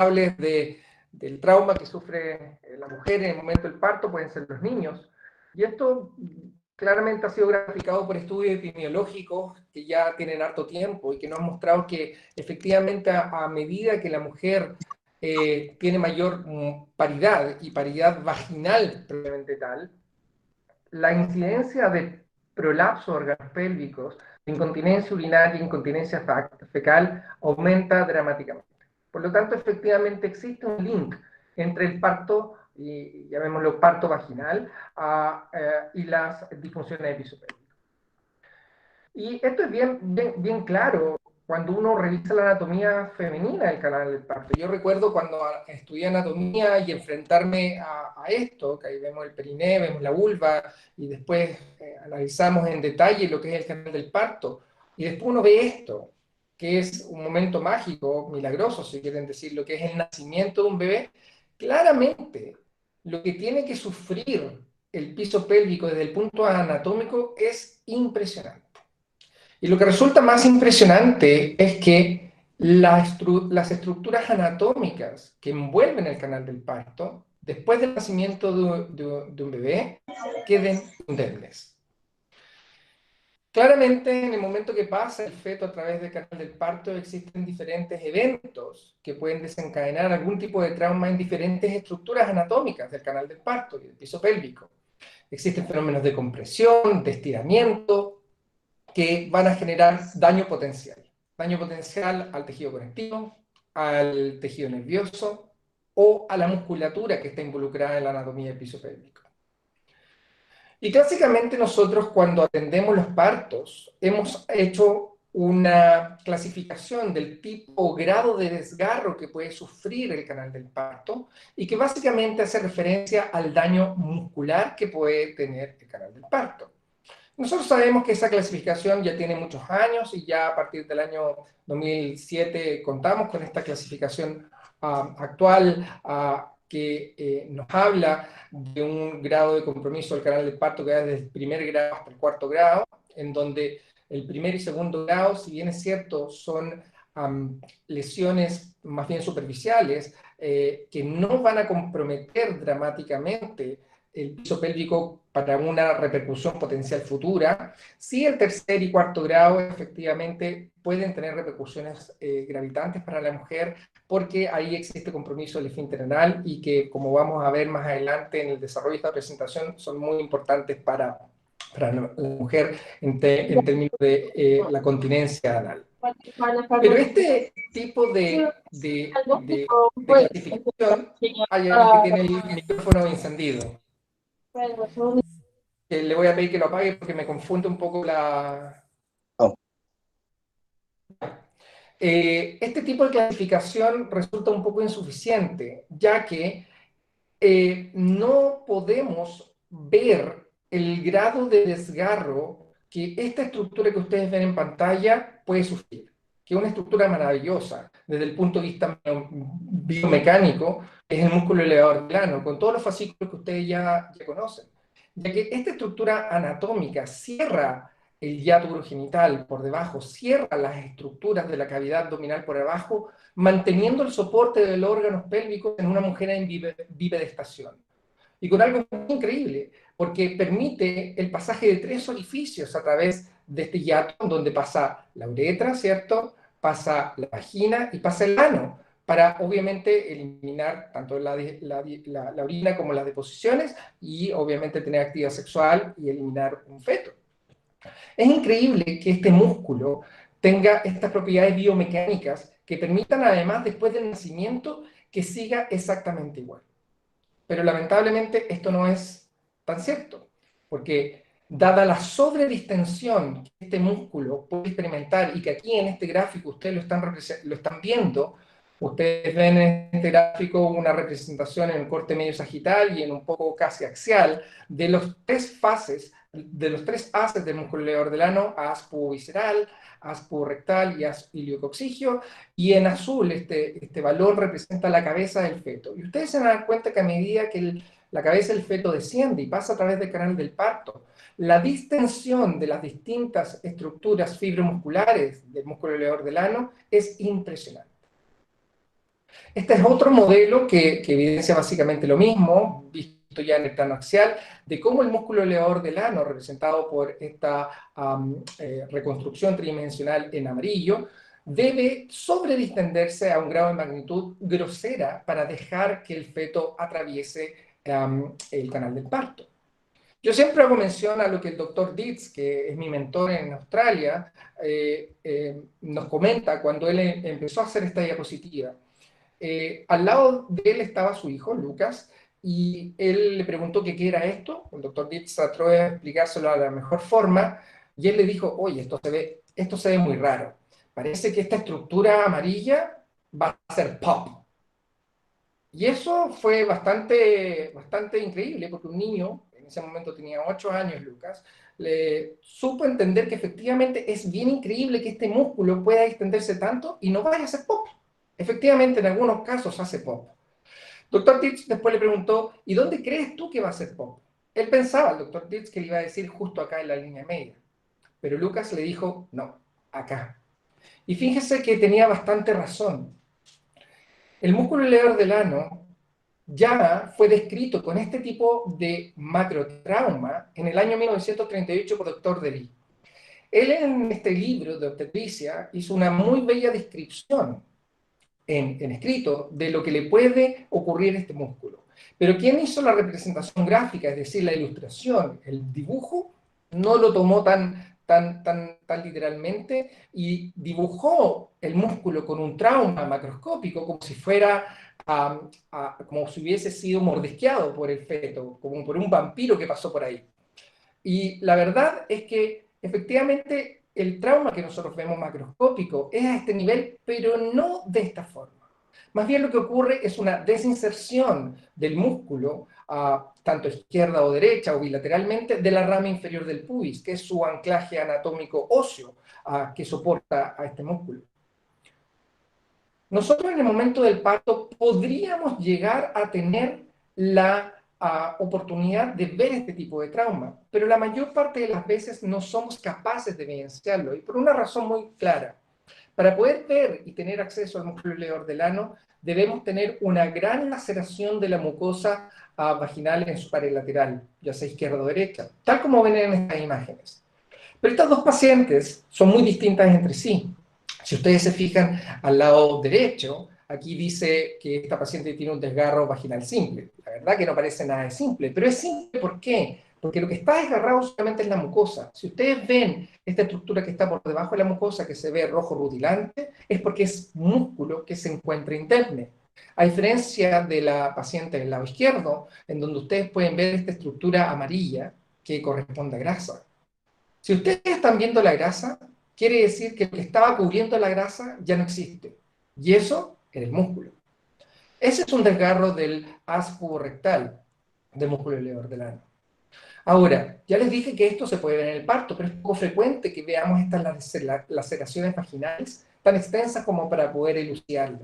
responsables del trauma que sufre la mujer en el momento del parto pueden ser los niños. Y esto claramente ha sido graficado por estudios epidemiológicos que ya tienen harto tiempo y que nos han mostrado que efectivamente a medida que la mujer tiene mayor paridad y paridad vaginal propiamente tal, la incidencia de prolapso de órganos pélvicos, de incontinencia urinaria e incontinencia fecal aumenta dramáticamente. Por lo tanto, efectivamente existe un link entre el parto, y llamémoslo parto vaginal, y las disfunciones de piso pélvico. Y esto es bien claro cuando uno revisa la anatomía femenina del canal del parto. Yo recuerdo cuando estudié anatomía y enfrentarme a esto, que ahí vemos el periné, vemos la vulva, y después analizamos en detalle lo que es el canal del parto, y después uno ve esto, que es un momento mágico, milagroso, si quieren decir, lo que es el nacimiento de un bebé. Claramente, lo que tiene que sufrir el piso pélvico desde el punto anatómico es impresionante. Y lo que resulta más impresionante es que las estructuras anatómicas que envuelven el canal del parto, después del nacimiento de un bebé, queden indemnes. Claramente, en el momento que pasa el feto a través del canal del parto, existen diferentes eventos que pueden desencadenar algún tipo de trauma en diferentes estructuras anatómicas del canal del parto y del piso pélvico. Existen fenómenos de compresión, de estiramiento, que van a generar daño potencial. Daño potencial al tejido conectivo, al tejido nervioso o a la musculatura que está involucrada en la anatomía del piso pélvico. Y clásicamente nosotros cuando atendemos los partos hemos hecho una clasificación del tipo o grado de desgarro que puede sufrir el canal del parto y que básicamente hace referencia al daño muscular que puede tener el canal del parto. Nosotros sabemos que esa clasificación ya tiene muchos años y ya a partir del año 2007 contamos con esta clasificación actual que nos habla de un grado de compromiso del canal del parto que va desde el primer grado hasta el cuarto grado, en donde el primer y segundo grado, si bien es cierto, son lesiones más bien superficiales que no van a comprometer dramáticamente el piso pélvico para una repercusión potencial futura. Sí, el tercer y cuarto grado efectivamente pueden tener repercusiones gravitantes para la mujer porque ahí existe compromiso del esfínter anal y que, como vamos a ver más adelante en el desarrollo de esta presentación, son muy importantes para la mujer en términos de la continencia anal. Pero este tipo de clasificación, hay alguien que tiene el micrófono encendido. Le voy a pedir que lo apague porque me confunde un poco la... Oh. Este tipo de clasificación resulta un poco insuficiente, ya que no podemos ver el grado de desgarro que esta estructura que ustedes ven en pantalla puede sufrir, que es una estructura maravillosa desde el punto de vista biomecánico, es el músculo elevador plano, con todos los fascículos que ustedes ya conocen, ya que esta estructura anatómica cierra el hiato urogenital por debajo, cierra las estructuras de la cavidad abdominal por abajo, manteniendo el soporte de los órganos pélvicos en una mujer en bipedestación. Y con algo muy increíble, porque permite el pasaje de 3 orificios a través de este hiato, donde pasa la uretra, ¿cierto? Pasa la vagina y pasa el ano, para obviamente eliminar tanto la orina como las deposiciones y obviamente tener actividad sexual y eliminar un feto. Es increíble que este músculo tenga estas propiedades biomecánicas que permitan además después del nacimiento que siga exactamente igual. Pero lamentablemente esto no es tan cierto, porque dada la sobredistensión que este músculo puede experimentar y que aquí en este gráfico ustedes lo están viendo, ustedes ven en este gráfico una representación en el corte medio sagital y en un poco casi axial de los 3 fases, de los 3 haces del músculo elevador del ano, haz pubovisceral, haz puborectal y haz iliococcigio, y en azul este valor representa la cabeza del feto. Y ustedes se van a dar cuenta que a medida que la cabeza del feto desciende y pasa a través del canal del parto, la distensión de las distintas estructuras fibromusculares del músculo elevador del ano es impresionante. Este es otro modelo que evidencia básicamente lo mismo, visto ya en el plano axial, de cómo el músculo elevador del ano, representado por esta reconstrucción tridimensional en amarillo, debe sobredistenderse a un grado de magnitud grosera para dejar que el feto atraviese el canal del parto. Yo siempre hago mención a lo que el doctor Dietz, que es mi mentor en Australia, nos comenta cuando él empezó a hacer esta diapositiva. Al lado de él estaba su hijo, Lucas, y él le preguntó que qué era esto. El doctor Dietz trató de explicárselo a la mejor forma, y él le dijo, oye, esto se ve muy raro. Parece que esta estructura amarilla va a ser pop. Y eso fue bastante increíble, porque un niño, en ese momento tenía 8 años, Lucas, le supo entender que efectivamente es bien increíble que este músculo pueda extenderse tanto y no vaya a ser pop. Efectivamente, en algunos casos hace pop. Doctor Ditz después le preguntó, ¿y dónde crees tú que va a ser pop? Él pensaba, el doctor Ditz, que le iba a decir justo acá en la línea media. Pero Lucas le dijo, no, acá. Y fíjese que tenía bastante razón. El músculo elevador del ano ya fue descrito con este tipo de macrotrauma en el año 1938 por Dr. Dely. Él en este libro de obstetricia hizo una muy bella descripción en escrito de lo que le puede ocurrir a este músculo. Pero quien hizo la representación gráfica, es decir, la ilustración, el dibujo, no lo tomó tan literalmente y dibujó el músculo con un trauma macroscópico como si fuera como si hubiese sido mordisqueado por el feto, como por un vampiro que pasó por ahí. Y la verdad es que efectivamente el trauma que nosotros vemos macroscópico es a este nivel, pero no de esta forma. Más bien lo que ocurre es una desinserción del músculo, tanto izquierda o derecha o bilateralmente, de la rama inferior del pubis, que es su anclaje anatómico óseo que soporta a este músculo. Nosotros en el momento del parto podríamos llegar a tener la oportunidad de ver este tipo de trauma, pero la mayor parte de las veces no somos capaces de evidenciarlo y por una razón muy clara. Para poder ver y tener acceso al músculo elevador del ano, debemos tener una gran laceración de la mucosa vaginal en su pared lateral, ya sea izquierda o derecha, tal como ven en estas imágenes. Pero estas dos pacientes son muy distintas entre sí. Si ustedes se fijan al lado derecho, aquí dice que esta paciente tiene un desgarro vaginal simple. La verdad que no parece nada de simple, pero es simple ¿por qué? Porque lo que está desgarrado solamente es la mucosa. Si ustedes ven esta estructura que está por debajo de la mucosa, que se ve rojo rutilante, es porque es músculo que se encuentra interno. A diferencia de la paciente del lado izquierdo, en donde ustedes pueden ver esta estructura amarilla que corresponde a grasa. Si ustedes están viendo la grasa, quiere decir que lo que estaba cubriendo la grasa ya no existe. Y eso en el músculo. Ese es un desgarro del haz rectal, del músculo elevador del ano. Ahora, ya les dije que esto se puede ver en el parto, pero es poco frecuente que veamos estas laceraciones vaginales tan extensas como para poder elucidarlo.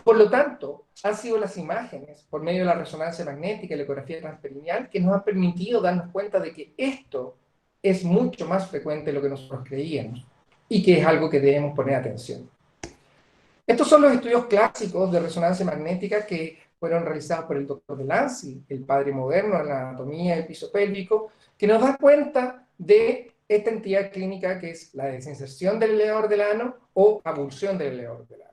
Por lo tanto, han sido las imágenes, por medio de la resonancia magnética y la ecografía transperineal, que nos han permitido darnos cuenta de que esto es mucho más frecuente de lo que nosotros creíamos y que es algo que debemos poner atención. Estos son los estudios clásicos de resonancia magnética que fueron realizados por el doctor Delancey, el padre moderno de la anatomía del piso pélvico, que nos da cuenta de esta entidad clínica que es la desinserción del elevador del ano o abulsión del elevador del ano.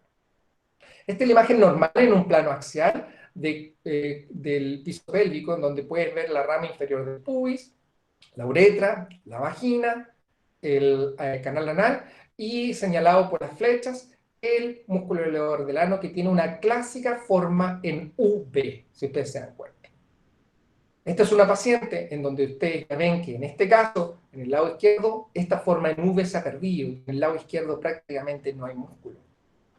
Esta es la imagen normal en un plano axial del piso pélvico, en donde puedes ver la rama inferior del pubis, la uretra, la vagina, el canal anal y señalado por las flechas, el músculo elevador del ano que tiene una clásica forma en V, si ustedes se dan cuenta. Esta es una paciente en donde ustedes ya ven que en este caso, en el lado izquierdo, esta forma en V se ha perdido y en el lado izquierdo prácticamente no hay músculo.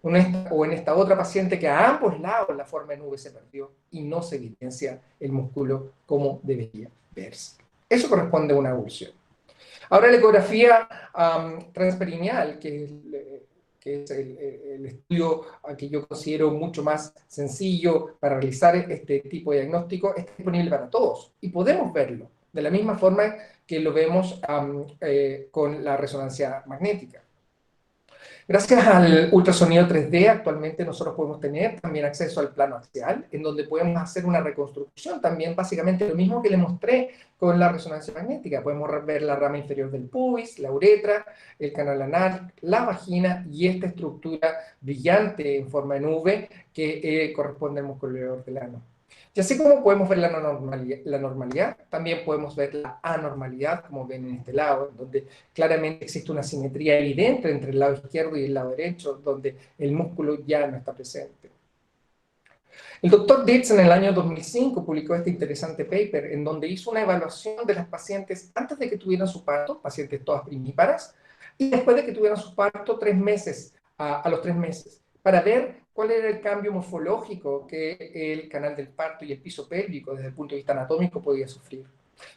O en esta otra paciente que a ambos lados la forma en V se perdió y no se evidencia el músculo como debería verse. Eso corresponde a una abulsión. Ahora la ecografía transperineal, que es el estudio que yo considero mucho más sencillo para realizar este tipo de diagnóstico, está disponible para todos y podemos verlo de la misma forma que lo vemos con la resonancia magnética. Gracias al ultrasonido 3D, actualmente nosotros podemos tener también acceso al plano axial, en donde podemos hacer una reconstrucción también, básicamente lo mismo que le mostré con la resonancia magnética. Podemos ver la rama inferior del pubis, la uretra, el canal anal, la vagina y esta estructura brillante en forma de nube que corresponde al músculo elevador del ano. Y así como podemos ver la normalidad, también podemos ver la anormalidad, como ven en este lado, donde claramente existe una simetría evidente entre el lado izquierdo y el lado derecho, donde el músculo ya no está presente. El doctor Dietz en el año 2005 publicó este interesante paper en donde hizo una evaluación de las pacientes antes de que tuvieran su parto, pacientes todas primíparas, y después de que tuvieran su parto 3 meses, a los 3 meses, para ver cuál era el cambio morfológico que el canal del parto y el piso pélvico desde el punto de vista anatómico podía sufrir.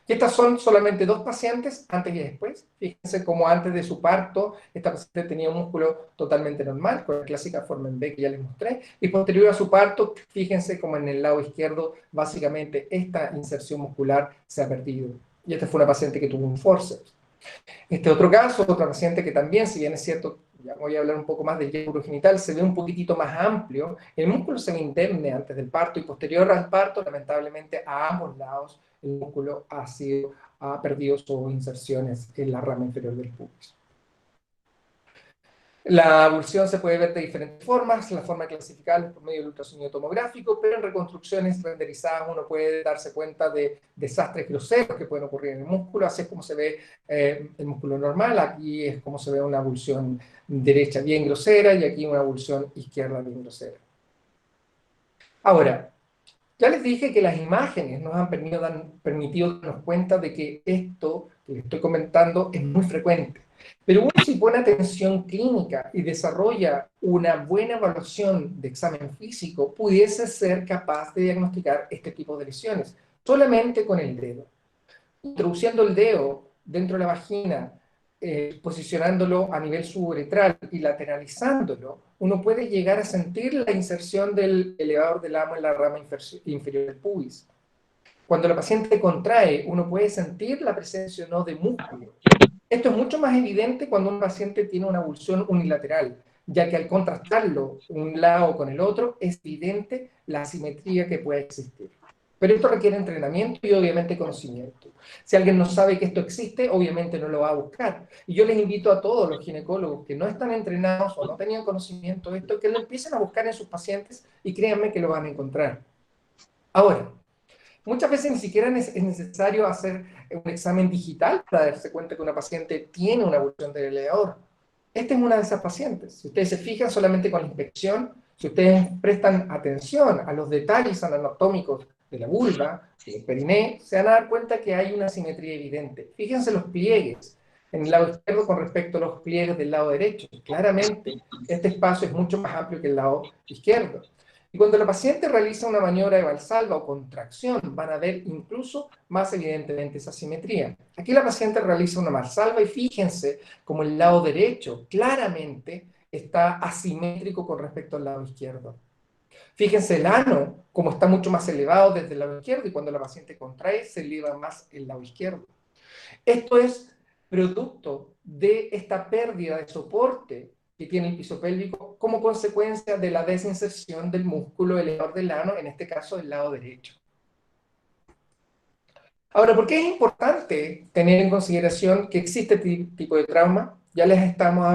Y estas son solamente 2 pacientes, antes y después. Fíjense cómo antes de su parto, esta paciente tenía un músculo totalmente normal, con la clásica forma en B que ya les mostré. Y posterior a su parto, fíjense cómo en el lado izquierdo, básicamente, esta inserción muscular se ha perdido. Y esta fue una paciente que tuvo un forceps. Este otro caso, otra paciente que también, si bien es cierto, ya voy a hablar un poco más del yéculo genital, se ve un poquitito más amplio, el músculo se ve indemne antes del parto y posterior al parto, lamentablemente a ambos lados, el músculo ha perdido sus inserciones en la rama inferior del pubis. La abulsión se puede ver de diferentes formas, la forma clasificada es por medio del ultrasonido tomográfico, pero en reconstrucciones renderizadas uno puede darse cuenta de desastres groseros que pueden ocurrir en el músculo, así es como se ve el músculo normal, aquí es como se ve una abulsión derecha bien grosera y aquí una abulsión izquierda bien grosera. Ahora, ya les dije que las imágenes nos han permitido darnos cuenta de que esto que les estoy comentando es muy frecuente. Pero uno si pone atención clínica y desarrolla una buena evaluación de examen físico, pudiese ser capaz de diagnosticar este tipo de lesiones, solamente con el dedo. Introduciendo el dedo dentro de la vagina, posicionándolo a nivel suburetral y lateralizándolo, uno puede llegar a sentir la inserción del elevador del ano en la rama inferior del pubis. Cuando la paciente contrae, uno puede sentir la presencia o no de músculo. Esto es mucho más evidente cuando un paciente tiene una avulsión unilateral, ya que al contrastarlo un lado con el otro, es evidente la asimetría que puede existir. Pero esto requiere entrenamiento y obviamente conocimiento. Si alguien no sabe que esto existe, obviamente no lo va a buscar. Y yo les invito a todos los ginecólogos que no están entrenados o no tenían conocimiento de esto, que lo empiecen a buscar en sus pacientes y créanme que lo van a encontrar. Ahora, muchas veces ni siquiera es necesario hacer un examen digital para darse cuenta que una paciente tiene una avulsión del elevador. Esta es una de esas pacientes. Si ustedes se fijan solamente con la inspección, si ustedes prestan atención a los detalles anatómicos de la vulva, del periné, se van a dar cuenta que hay una simetría evidente. Fíjense los pliegues en el lado izquierdo con respecto a los pliegues del lado derecho. Claramente, este espacio es mucho más amplio que el lado izquierdo. Y cuando la paciente realiza una maniobra de valsalva o contracción, van a ver incluso más evidentemente esa simetría. Aquí la paciente realiza una valsalva y fíjense como el lado derecho claramente está asimétrico con respecto al lado izquierdo. Fíjense el ano como está mucho más elevado desde el lado izquierdo y cuando la paciente contrae se eleva más el lado izquierdo. Esto es producto de esta pérdida de soporte que tiene el piso pélvico como consecuencia de la desinserción del músculo elevador del ano, en este caso del lado derecho. Ahora, ¿por qué es importante tener en consideración que existe este tipo de trauma? Ya les estamos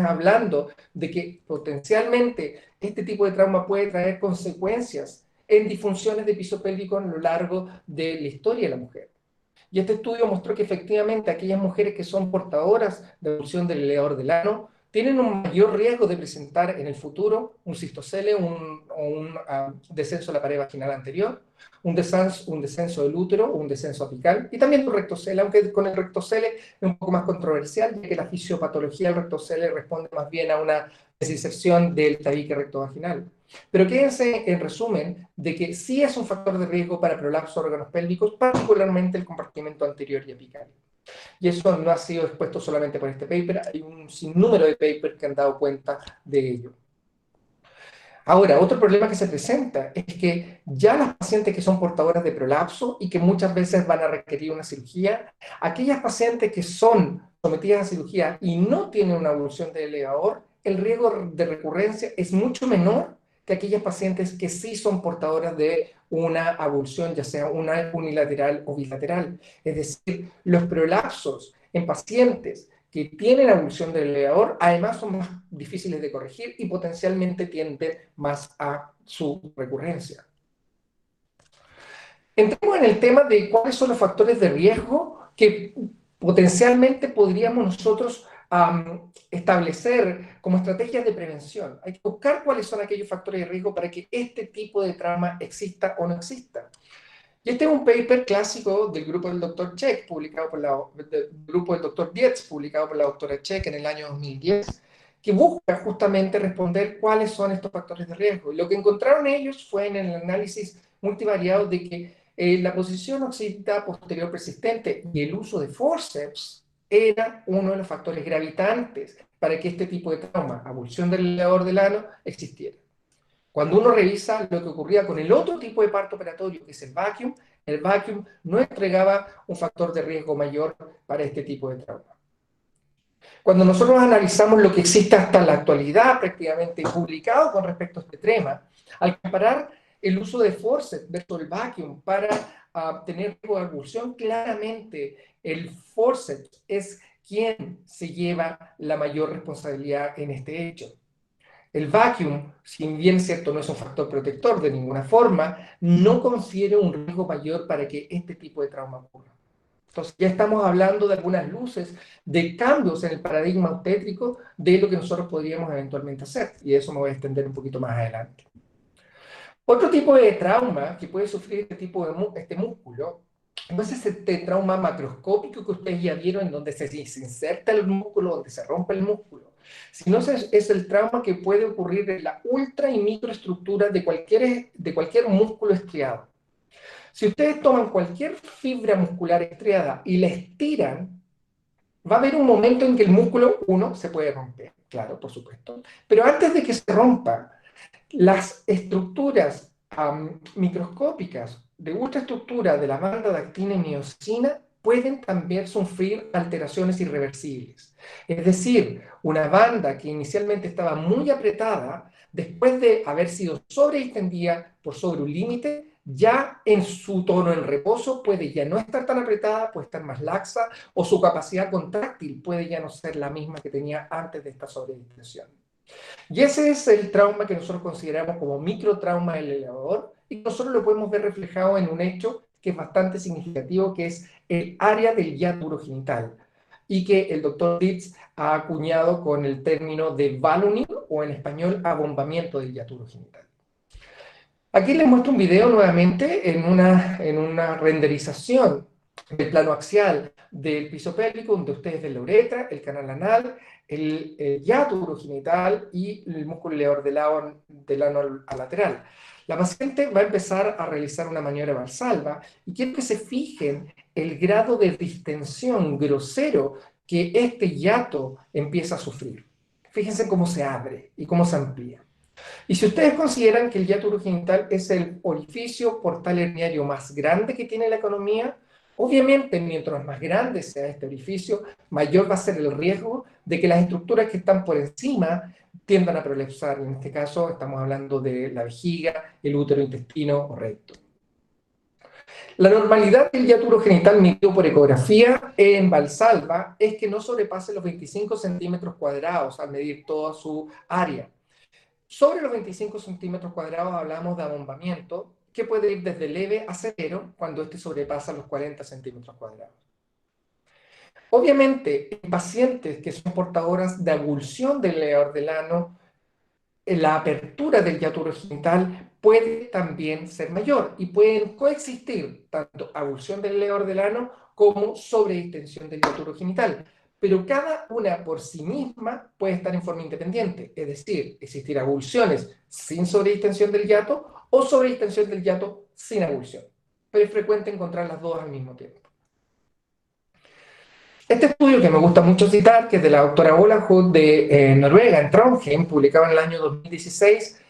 hablando de que potencialmente este tipo de trauma puede traer consecuencias en disfunciones de piso pélvico a lo largo de la historia de la mujer. Y este estudio mostró que efectivamente aquellas mujeres que son portadoras de avulsión del elevador del ano tienen un mayor riesgo de presentar en el futuro un cistocele o un descenso de la pared vaginal anterior, un descenso del útero o un descenso apical, y también un rectocele, aunque con el rectocele es un poco más controversial, ya que la fisiopatología del rectocele responde más bien a una desinserción del tabique rectovaginal. Pero quédense en resumen de que sí es un factor de riesgo para prolapso de órganos pélvicos, particularmente el compartimento anterior y apical. Y eso no ha sido expuesto solamente por este paper, hay un sinnúmero de papers que han dado cuenta de ello. Ahora, otro problema que se presenta es que ya las pacientes que son portadoras de prolapso y que muchas veces van a requerir una cirugía, aquellas pacientes que son sometidas a cirugía y no tienen una evolución del elevador, el riesgo de recurrencia es mucho menor que aquellas pacientes que sí son portadoras de una avulsión, ya sea una unilateral o bilateral. Es decir, los prolapsos en pacientes que tienen avulsión del elevador, además son más difíciles de corregir y potencialmente tienden más a su recurrencia. Entremos en el tema de cuáles son los factores de riesgo que potencialmente podríamos nosotros establecer como estrategias de prevención. Hay que buscar cuáles son aquellos factores de riesgo para que este tipo de trauma exista o no exista. Y este es un paper clásico del grupo del Dr. Check, publicado por del grupo del Dr. Dietz, publicado por la doctora Check en el año 2010, que busca justamente responder cuáles son estos factores de riesgo. Y lo que encontraron ellos fue en el análisis multivariado de que la posición occipital posterior persistente y el uso de forceps era uno de los factores gravitantes para que este tipo de trauma, avulsión del elevador del ano, existiera. Cuando uno revisa lo que ocurría con el otro tipo de parto operatorio, que es el vacuum no entregaba un factor de riesgo mayor para este tipo de trauma. Cuando nosotros analizamos lo que existe hasta la actualidad, prácticamente publicado con respecto a este tema, al comparar el uso de forceps versus el vacuum para tener riesgo de avulsión, claramente el forceps es quien se lleva la mayor responsabilidad en este hecho. El vacuum, si bien es cierto no es un factor protector de ninguna forma, no confiere un riesgo mayor para que este tipo de trauma ocurra. Entonces ya estamos hablando de algunas luces de cambios en el paradigma obstétrico de lo que nosotros podríamos eventualmente hacer. Y eso me voy a extender un poquito más adelante. Otro tipo de trauma que puede sufrir este tipo de este músculo no es este trauma macroscópico que ustedes ya vieron en donde se inserta el músculo, donde se rompe el músculo, sino es el trauma que puede ocurrir en la ultra y microestructura de cualquier músculo estriado. Si ustedes toman cualquier fibra muscular estriada y la estiran, va a haber un momento en que el músculo, uno, se puede romper, claro, por supuesto, pero antes de que se rompa, las estructuras microscópicas de ultraestructura de la banda de actina y miosina pueden también sufrir alteraciones irreversibles. Es decir, una banda que inicialmente estaba muy apretada, después de haber sido sobreextendida por sobre un límite, ya en su tono en reposo puede ya no estar tan apretada, puede estar más laxa, o su capacidad contráctil puede ya no ser la misma que tenía antes de esta sobreextensión. Y ese es el trauma que nosotros consideramos como microtrauma del elevador y nosotros lo podemos ver reflejado en un hecho que es bastante significativo, que es el área del hiato urogenital y que el doctor Dietz ha acuñado con el término de ballooning o en español abombamiento del hiato urogenital. Aquí les muestro un video nuevamente en una renderización del plano axial del piso pélvico, donde ustedes ven la uretra, el canal anal, el hiato urogenital y el músculo elevador del ano lateral. La paciente va a empezar a realizar una maniobra valsalva y quiero que se fijen el grado de distensión grosero que este hiato empieza a sufrir. Fíjense cómo se abre y cómo se amplía. Y si ustedes consideran que el hiato urogenital es el orificio portal herniario más grande que tiene la economía, obviamente mientras más grande sea este orificio, mayor va a ser el riesgo de que las estructuras que están por encima tiendan a prolapsar. En este caso estamos hablando de la vejiga, el útero, intestino o recto. La normalidad del hiato urogenital medido por ecografía en Valsalva es que no sobrepase los 25 centímetros cuadrados al medir toda su área. Sobre los 25 centímetros cuadrados hablamos de abombamiento, que puede ir desde leve a severo cuando este sobrepasa los 40 centímetros cuadrados. Obviamente, en pacientes que son portadoras de avulsión del elevador del ano, la apertura del hiato urogenital puede también ser mayor y pueden coexistir tanto avulsión del elevador del ano como sobredistensión del hiato urogenital. Pero cada una por sí misma puede estar en forma independiente, es decir, existir avulsiones sin sobredistensión del hiato o sobredistensión del hiato sin avulsión. Pero es frecuente encontrar las dos al mismo tiempo. Este estudio que me gusta mucho citar, que es de la doctora Ola Hood de Noruega, en Trondheim, publicado en el año 2016,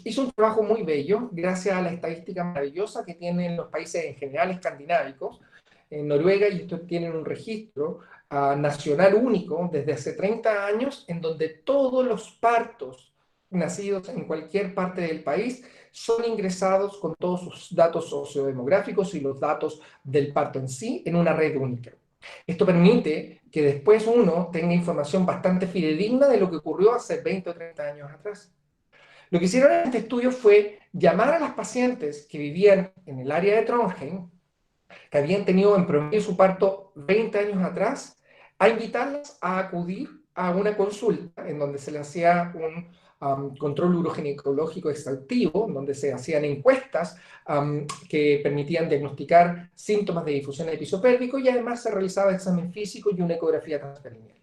Hizo un trabajo muy bello, gracias a la estadística maravillosa que tienen los países en general escandinávicos. En Noruega, y estos tienen un registro nacional único desde hace 30 años, en donde todos los partos nacidos en cualquier parte del país son ingresados con todos sus datos sociodemográficos y los datos del parto en sí en una red única. Esto permite que después uno tenga información bastante fidedigna de lo que ocurrió hace 20 o 30 años atrás. Lo que hicieron en este estudio fue llamar a las pacientes que vivían en el área de Trondheim, que habían tenido en promedio su parto 20 años atrás, a invitarlas a acudir a una consulta en donde se le hacía un control uroginecológico exhaustivo, donde se hacían encuestas que permitían diagnosticar síntomas de difusión episopélvico y además se realizaba examen físico y una ecografía transperineal.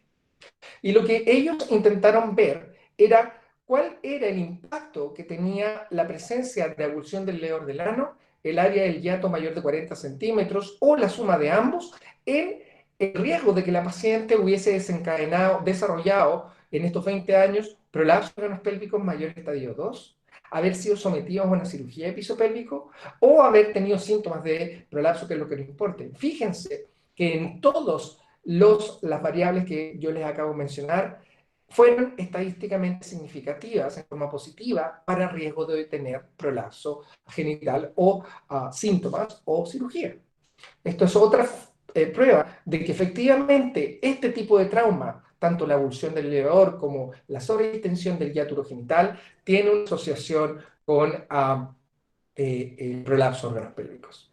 Y lo que ellos intentaron ver era cuál era el impacto que tenía la presencia de abulsión del leor del ano, el área del hiato mayor de 40 centímetros o la suma de ambos en el riesgo de que la paciente hubiese desarrollado en estos 20 años prolapso de órganos pélvicos mayor estadio 2, haber sido sometidos a una cirugía episopélvico o haber tenido síntomas de prolapso, que es lo que les importa. Fíjense que en todos las variables que yo les acabo de mencionar fueron estadísticamente significativas en forma positiva para riesgo de tener prolapso genital o síntomas o cirugía. Esto es otra prueba de que efectivamente este tipo de trauma, tanto la abulsión del leor como la sobredistensión del hiato urogenital, tiene una asociación con el prolapso de órganos pélvicos.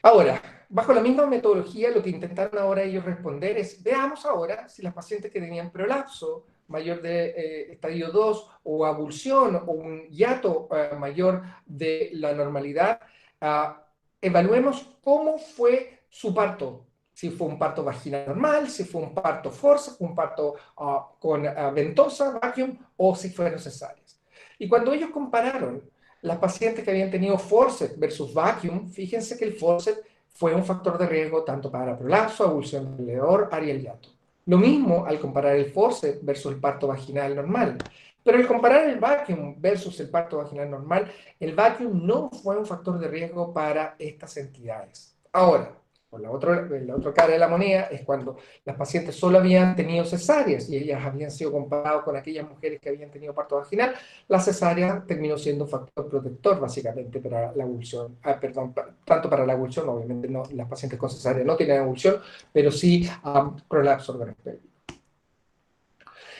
Ahora, bajo la misma metodología, lo que intentaron ahora ellos responder es, veamos ahora si las pacientes que tenían prolapso mayor de estadio 2 o abulsión o un hiato mayor de la normalidad, evaluemos cómo fue su parto. Si fue un parto vaginal normal, si fue un parto forceps, un parto con ventosa, vacuum, o si fueron cesáreas. Y cuando ellos compararon las pacientes que habían tenido forceps versus vacuum, fíjense que el forceps fue un factor de riesgo tanto para prolapso, abulsión del leor, área del hiato. Lo mismo al comparar el forceps versus el parto vaginal normal. Pero al comparar el vacuum versus el parto vaginal normal, el vacuum no fue un factor de riesgo para estas entidades. Ahora, por la otra cara de la moneda es cuando las pacientes solo habían tenido cesáreas y ellas habían sido comparadas con aquellas mujeres que habían tenido parto vaginal. La cesárea terminó siendo un factor protector básicamente para la abulsión, tanto para la abulsión, obviamente no, las pacientes con cesárea no tienen abulsión, pero sí prolapso órgano pélvico.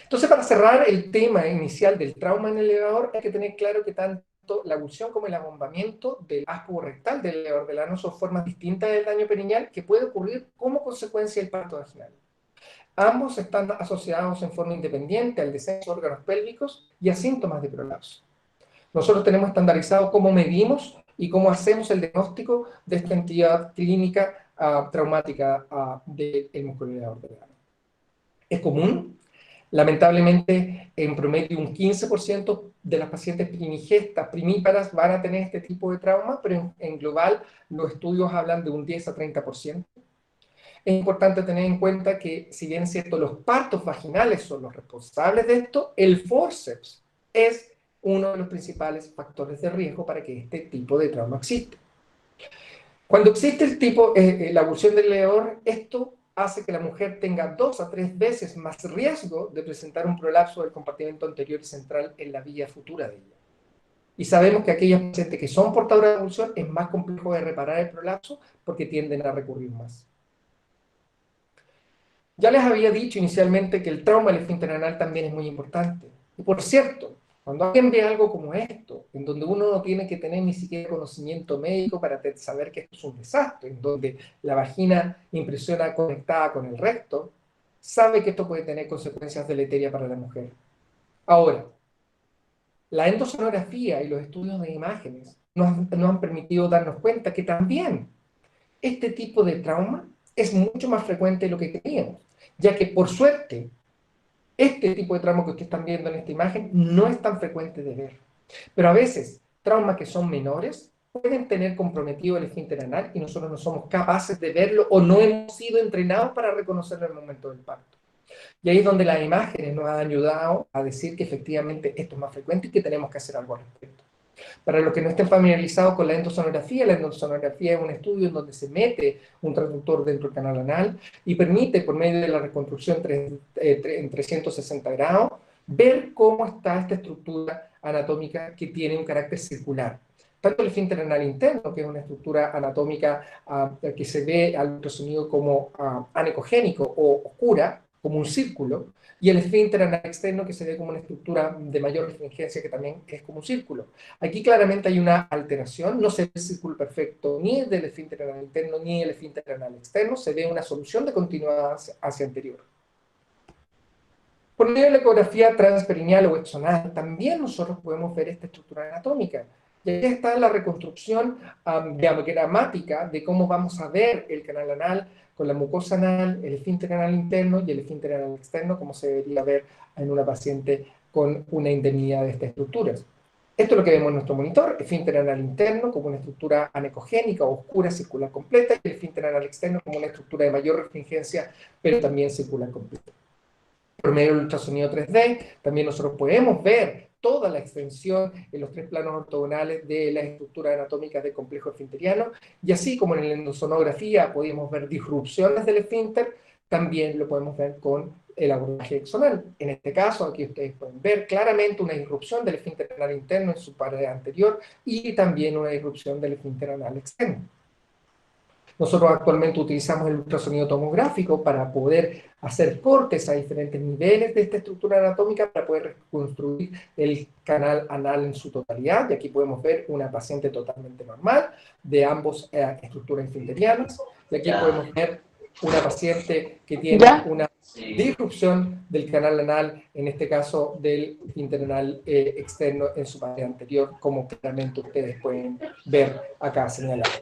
Entonces, para cerrar el tema inicial del trauma en el elevador, hay que tener claro que tanto la abulsión como el abombamiento del aspo rectal del elevador del ano son formas distintas del daño perineal que puede ocurrir como consecuencia del parto vaginal. Ambos están asociados en forma independiente al descenso de órganos pélvicos y a síntomas de prolapso. Nosotros tenemos estandarizado cómo medimos y cómo hacemos el diagnóstico de esta entidad clínica traumática del músculo elevador del ano. Es común. Lamentablemente, en promedio, un 15% de las pacientes primigestas, primíparas, van a tener este tipo de trauma, pero en global los estudios hablan de un 10 a 30%. Es importante tener en cuenta que, si bien es cierto, los partos vaginales son los responsables de esto, el forceps es uno de los principales factores de riesgo para que este tipo de trauma exista. Cuando existe la abulsión del leor, esto hace que la mujer tenga 2 a 3 veces más riesgo de presentar un prolapso del compartimento anterior y central en la vida futura de ella. Y sabemos que aquellas pacientes que son portadoras de abulsión es más complejo de reparar el prolapso porque tienden a recurrir más. Ya les había dicho inicialmente que el trauma del esfínter anal también es muy importante. Y por cierto, cuando alguien ve algo como esto, en donde uno no tiene que tener ni siquiera conocimiento médico para saber que esto es un desastre, en donde la vagina impresiona conectada con el recto, sabe que esto puede tener consecuencias deleterias para la mujer. Ahora, la endosonografía y los estudios de imágenes nos han permitido darnos cuenta que también este tipo de trauma es mucho más frecuente de lo que creíamos, ya que por suerte este tipo de trauma que ustedes están viendo en esta imagen no es tan frecuente de ver. Pero a veces, traumas que son menores pueden tener comprometido el esfínter anal y nosotros no somos capaces de verlo o no hemos sido entrenados para reconocerlo en el momento del parto. Y ahí es donde las imágenes nos han ayudado a decir que efectivamente esto es más frecuente y que tenemos que hacer algo al respecto. Para los que no estén familiarizados con la endosonografía es un estudio en donde se mete un transductor dentro del canal anal y permite, por medio de la reconstrucción en 360 grados, ver cómo está esta estructura anatómica que tiene un carácter circular. Tanto el esfínter anal interno, que es una estructura anatómica que se ve al ultrasonido como anecogénico o oscura, como un círculo, y el esfínter anal externo, que se ve como una estructura de mayor restringencia, que también es como un círculo. Aquí claramente hay una alteración, no se ve el círculo perfecto ni del esfínter anal interno ni el esfínter anal externo, se ve una solución de continuidad hacia anterior. Por medio de la ecografía transperineal o exonal, también nosotros podemos ver esta estructura anatómica. Y aquí está la reconstrucción diagramática de cómo vamos a ver el canal anal con la mucosa anal, el esfínter anal interno y el esfínter anal externo, como se debería ver en una paciente con una indemnidad de estas estructuras. Esto es lo que vemos en nuestro monitor, esfínter anal interno como una estructura anecogénica, oscura, circular completa, y el esfínter anal externo como una estructura de mayor restringencia, pero también circular completa. Por medio del ultrasonido 3D, también nosotros podemos ver toda la extensión en los tres planos ortogonales de las estructuras anatómicas del complejo esfinteriano, y así como en la endosonografía podemos ver disrupciones del esfínter, también lo podemos ver con el abordaje exonal. En este caso, aquí ustedes pueden ver claramente una disrupción del esfínter anal interno en su pared anterior y también una disrupción del esfínter anal externo. Nosotros actualmente utilizamos el ultrasonido tomográfico para poder hacer cortes a diferentes niveles de esta estructura anatómica para poder reconstruir el canal anal en su totalidad. Y aquí podemos ver una paciente totalmente normal de ambos estructuras esfinterianas. Y aquí podemos ver una paciente que tiene una disrupción del canal anal, en este caso del esfínter anal externo en su pared anterior, como claramente ustedes pueden ver acá señalado.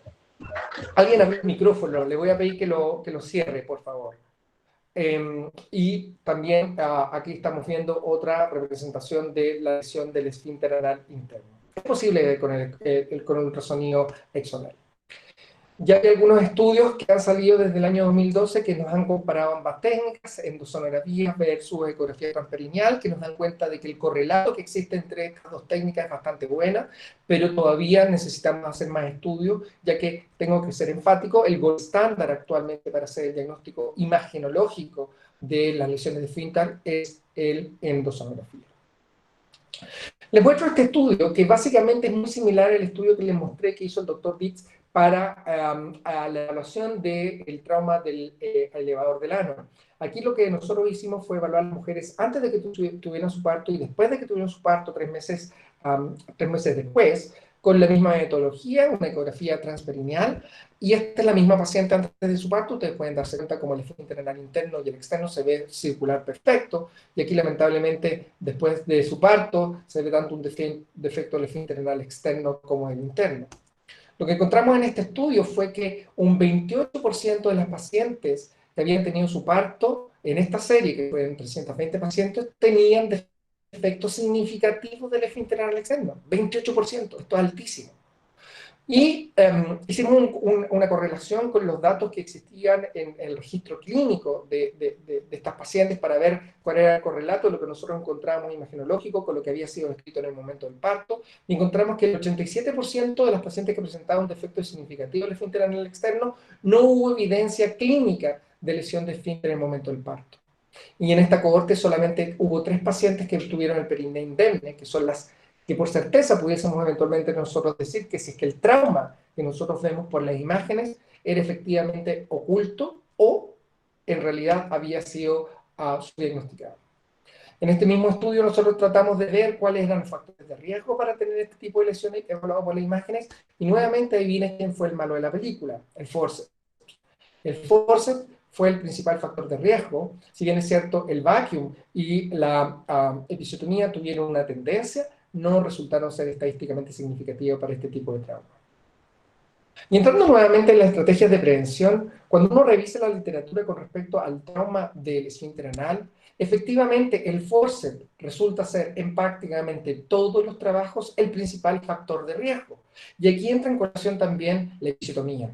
Alguien abrió el micrófono, le voy a pedir que lo cierre, por favor. Y también aquí estamos viendo otra representación de la lesión del esfínter anal interno. Es posible con el ultrasonido exonal. Ya hay algunos estudios que han salido desde el año 2012 que nos han comparado ambas técnicas, endosonografía versus ecografía transperineal, que nos dan cuenta de que el correlato que existe entre estas dos técnicas es bastante buena, pero todavía necesitamos hacer más estudios, ya que tengo que ser enfático, el gold estándar actualmente para hacer el diagnóstico imagenológico de las lesiones de esfínter es el endosonografía. Les muestro este estudio, que básicamente es muy similar al estudio que les mostré que hizo el doctor Ditz para la evaluación del trauma del elevador del ano. Aquí lo que nosotros hicimos fue evaluar a las mujeres antes de que tuvieran su parto y después de que tuvieron su parto, 3 meses después, con la misma metodología, una ecografía transperineal, y esta es la misma paciente antes de su parto. Ustedes pueden darse cuenta como el esfínter anal interno y el externo se ve circular perfecto, y aquí lamentablemente después de su parto se ve tanto un defecto del esfínter anal externo como el interno. Lo que encontramos en este estudio fue que un 28% de las pacientes que habían tenido su parto en esta serie, que fueron 320 pacientes, tenían defectos significativos del esfínter anal externo. 28%, esto es altísimo. Y hicimos una correlación con los datos que existían en el registro clínico de estas pacientes para ver cuál era el correlato de lo que nosotros encontrábamos imagenológico con lo que había sido escrito en el momento del parto. Y encontramos que el 87% de las pacientes que presentaban un defecto significativo del esfínter anal externo no hubo evidencia clínica de lesión de esfínter en el momento del parto. Y en esta cohorte solamente hubo 3 pacientes que tuvieron el perineo indemne, que son las que por certeza pudiésemos eventualmente nosotros decir que si es que el trauma que nosotros vemos por las imágenes era efectivamente oculto o en realidad había sido subdiagnosticado. En este mismo estudio nosotros tratamos de ver cuáles eran los factores de riesgo para tener este tipo de lesiones evaluados por las imágenes, y nuevamente adivinen quién fue el malo de la película, el forceps. El forceps fue el principal factor de riesgo. Si bien es cierto, el vacuum y la episiotomía tuvieron una tendencia, no resultaron ser estadísticamente significativos para este tipo de trauma. Y entrando nuevamente en las estrategias de prevención, cuando uno revisa la literatura con respecto al trauma del esfínter anal, efectivamente el forceps resulta ser en prácticamente todos los trabajos el principal factor de riesgo. Y aquí entra en colación también la episiotomía.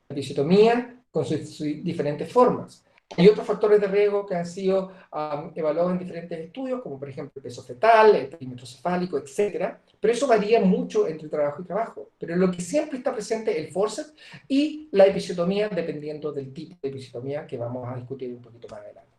La episiotomía con sus diferentes formas. Hay otros factores de riesgo que han sido evaluados en diferentes estudios, como por ejemplo el peso fetal, el perímetro cefálico, etcétera. Pero eso varía mucho entre trabajo y trabajo. Pero lo que siempre está presente es el forceps y la episiotomía, dependiendo del tipo de episiotomía que vamos a discutir un poquito más adelante.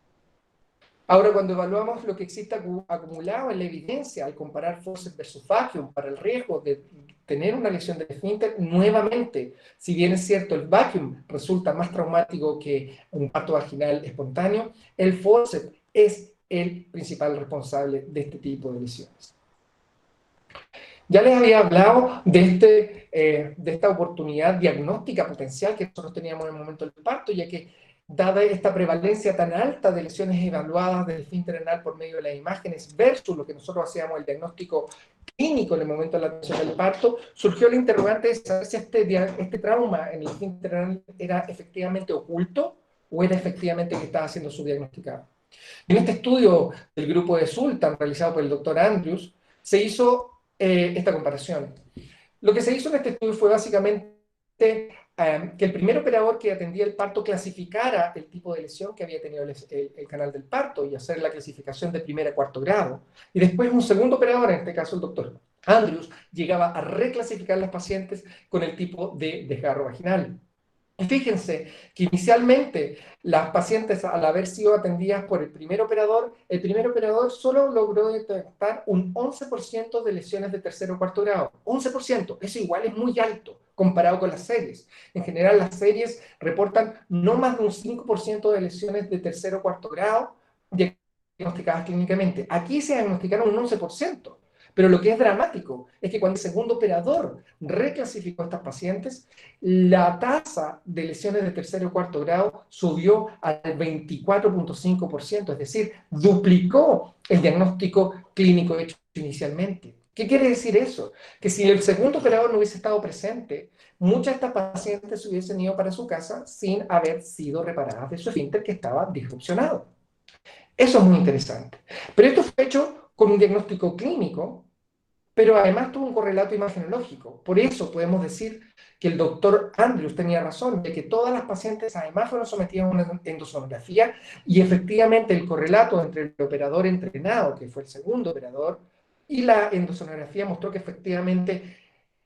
Ahora, cuando evaluamos lo que existe acumulado en la evidencia al comparar forceps versus vacuum para el riesgo de tener una lesión de esfínter, nuevamente, si bien es cierto el vacuum resulta más traumático que un parto vaginal espontáneo, el forceps es el principal responsable de este tipo de lesiones. Ya les había hablado de esta oportunidad diagnóstica potencial que nosotros teníamos en el momento del parto, ya que dada esta prevalencia tan alta de lesiones evaluadas del esfínter anal por medio de las imágenes versus lo que nosotros hacíamos el diagnóstico clínico en el momento de la atención del parto, surgió la interrogante de saber si este trauma en el esfínter anal era efectivamente oculto o era efectivamente que estaba siendo subdiagnosticado. En este estudio del grupo de Sultan, realizado por el doctor Andrews, se hizo esta comparación. Lo que se hizo en este estudio fue básicamente que el primer operador que atendía el parto clasificara el tipo de lesión que había tenido el canal del parto y hacer la clasificación de primer a cuarto grado. Y después un segundo operador, en este caso el doctor Andrews, llegaba a reclasificar las pacientes con el tipo de desgarro vaginal. Y fíjense que inicialmente las pacientes, al haber sido atendidas por el primer operador solo logró detectar un 11% de lesiones de tercer o cuarto grado. 11%, eso igual es muy alto comparado con las series. En general, las series reportan no más de un 5% de lesiones de tercer o cuarto grado diagnosticadas clínicamente. Aquí se diagnosticaron un 11%. Pero lo que es dramático es que cuando el segundo operador reclasificó a estas pacientes, la tasa de lesiones de tercer o cuarto grado subió al 24.5%, es decir, duplicó el diagnóstico clínico hecho inicialmente. ¿Qué quiere decir eso? Que si el segundo operador no hubiese estado presente, muchas de estas pacientes hubiesen ido para su casa sin haber sido reparadas de su esfínter que estaba disrupcionado. Eso es muy interesante. Pero esto fue hecho con un diagnóstico clínico, pero además tuvo un correlato imagenológico. Por eso podemos decir que el doctor Andrews tenía razón, de que todas las pacientes además fueron sometidas a una endosonografía y efectivamente el correlato entre el operador entrenado, que fue el segundo operador, y la endosonografía mostró que efectivamente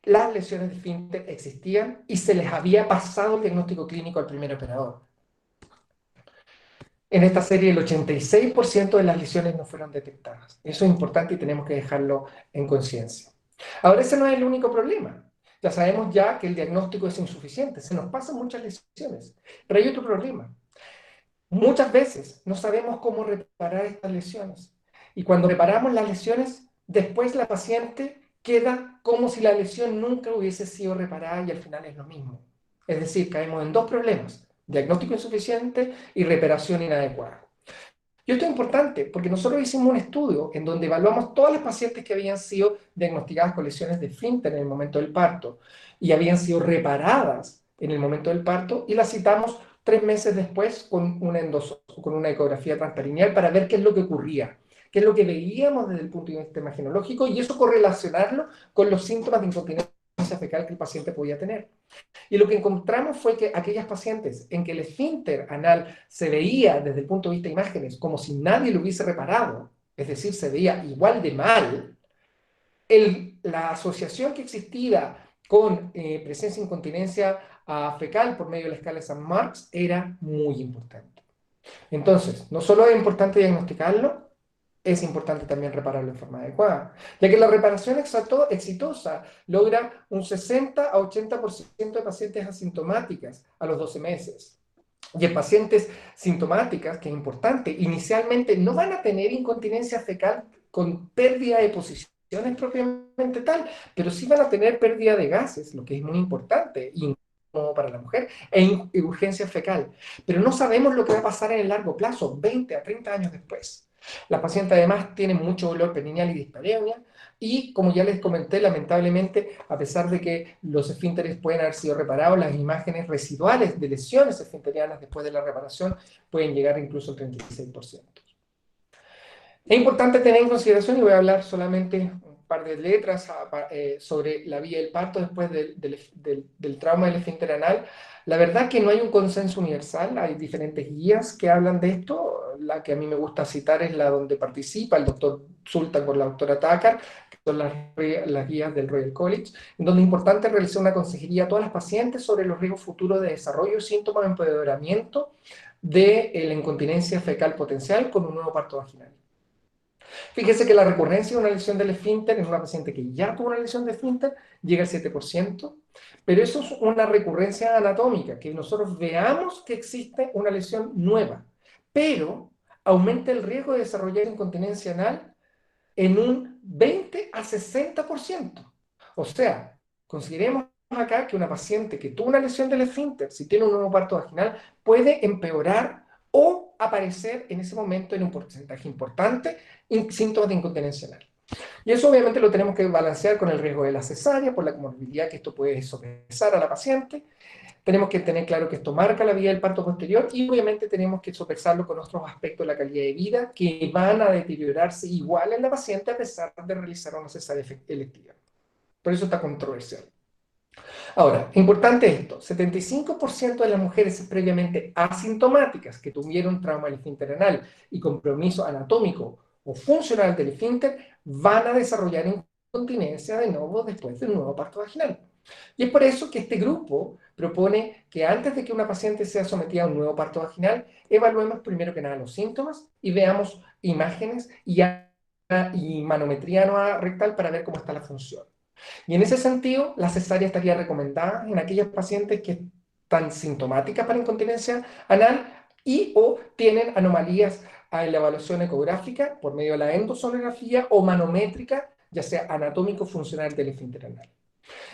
las lesiones de esfínter existían y se les había pasado el diagnóstico clínico al primer operador. En esta serie el 86% de las lesiones no fueron detectadas. Eso es importante y tenemos que dejarlo en conciencia. Ahora, ese no es el único problema. Ya sabemos ya que el diagnóstico es insuficiente. Se nos pasan muchas lesiones. Pero hay otro problema. Muchas veces no sabemos cómo reparar estas lesiones. Y cuando reparamos las lesiones, después la paciente queda como si la lesión nunca hubiese sido reparada y al final es lo mismo. Es decir, caemos en dos problemas: diagnóstico insuficiente y reparación inadecuada. Y esto es importante porque nosotros hicimos un estudio en donde evaluamos todas las pacientes que habían sido diagnosticadas con lesiones de esfínter en el momento del parto y habían sido reparadas en el momento del parto y las citamos 3 meses después con una ecografía transperineal para ver qué es lo que ocurría, qué es lo que veíamos desde el punto de vista imagenológico y eso correlacionarlo con los síntomas de incontinencia fecal que el paciente podía tener. Y lo que encontramos fue que aquellas pacientes en que el esfínter anal se veía desde el punto de vista de imágenes como si nadie lo hubiese reparado, es decir, se veía igual de mal, la asociación que existía con presencia de incontinencia fecal por medio de la escala de St. Marks era muy importante. Entonces, no solo es importante diagnosticarlo, es importante también repararlo en forma adecuada, ya que la reparación exitosa logra un 60 a 80% de pacientes asintomáticas a los 12 meses. Y en pacientes sintomáticas, que es importante, inicialmente no van a tener incontinencia fecal con pérdida de posiciones propiamente tal, pero sí van a tener pérdida de gases, lo que es muy importante, incómodo para la mujer, e urgencia fecal. Pero no sabemos lo que va a pasar en el largo plazo, 20 a 30 años después. Las pacientes además tienen mucho dolor perineal y dispareunia y, como ya les comenté, lamentablemente, a pesar de que los esfínteres pueden haber sido reparados, las imágenes residuales de lesiones esfinterianas después de la reparación pueden llegar incluso al 36%. Es importante tener en consideración, y voy a hablar solamente par de letras sobre la vía del parto después del trauma del esfínter anal. La verdad que no hay un consenso universal, hay diferentes guías que hablan de esto. La que a mí me gusta citar es la donde participa el doctor Sultan con la doctora Takar, que son las guías del Royal College, en donde es importante realizar una consejería a todas las pacientes sobre los riesgos futuros de desarrollo, síntomas, empeoramiento de la incontinencia fecal potencial con un nuevo parto vaginal. Fíjese que la recurrencia de una lesión del esfínter en una paciente que ya tuvo una lesión de esfínter llega al 7%, pero eso es una recurrencia anatómica, que nosotros veamos que existe una lesión nueva, pero aumenta el riesgo de desarrollar incontinencia anal en un 20 a 60%. O sea, consideremos acá que una paciente que tuvo una lesión del esfínter, si tiene un nuevo parto vaginal, puede empeorar o aparecer en ese momento en un porcentaje importante síntomas de incontinencia anal. Y eso obviamente lo tenemos que balancear con el riesgo de la cesárea, por la comorbilidad que esto puede sopesar a la paciente. Tenemos que tener claro que esto marca la vía del parto posterior y obviamente tenemos que sopesarlo con otros aspectos de la calidad de vida que van a deteriorarse igual en la paciente a pesar de realizar una cesárea electiva. Por eso está controversial. Ahora, importante esto, 75% de las mujeres previamente asintomáticas que tuvieron trauma del esfínter anal y compromiso anatómico o funcional del esfínter van a desarrollar incontinencia de nuevo después de un nuevo parto vaginal. Y es por eso que este grupo propone que antes de que una paciente sea sometida a un nuevo parto vaginal, evaluemos primero que nada los síntomas y veamos imágenes y manometría anual rectal para ver cómo está la función. Y en ese sentido, la cesárea estaría recomendada en aquellas pacientes que están sintomáticas para incontinencia anal y o tienen anomalías en la evaluación ecográfica por medio de la endosonografía o manométrica, ya sea anatómico funcional del esfínter anal.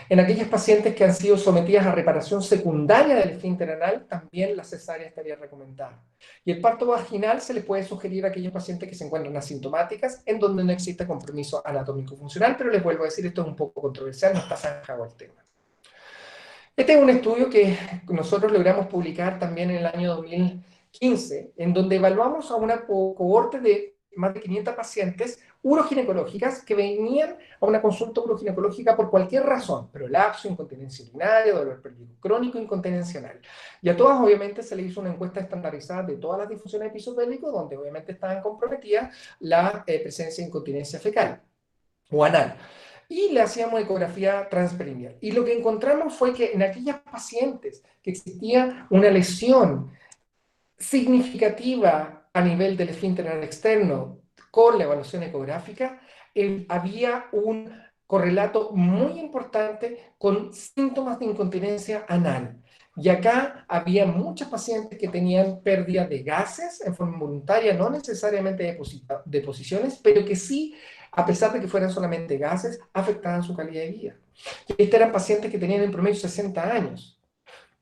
En aquellas pacientes que han sido sometidas a reparación secundaria del esfínter anal, también la cesárea estaría recomendada. Y el parto vaginal se le puede sugerir a aquellos pacientes que se encuentran asintomáticas, en donde no existe compromiso anatómico funcional, pero les vuelvo a decir, esto es un poco controversial, no está zanjado el tema. Este es un estudio que nosotros logramos publicar también en el año 2015, en donde evaluamos a una cohorte de más de 500 pacientes uroginecológicas que venían a una consulta uroginecológica por cualquier razón, prolapso, incontinencia urinaria, dolor pélvico crónico, incontinencia anal. Y a todas obviamente se le hizo una encuesta estandarizada de todas las disfunciones de piso pélvico, donde obviamente estaban comprometidas la presencia de incontinencia fecal o anal. Y le hacíamos ecografía transperineal. Y lo que encontramos fue que en aquellas pacientes que existía una lesión significativa a nivel del esfínter anal externo con la evaluación ecográfica, había un correlato muy importante con síntomas de incontinencia anal. Y acá había muchas pacientes que tenían pérdida de gases en forma voluntaria, no necesariamente de posiciones, pero que sí, a pesar de que fueran solamente gases, afectaban su calidad de vida. Y estas eran pacientes que tenían en promedio 60 años.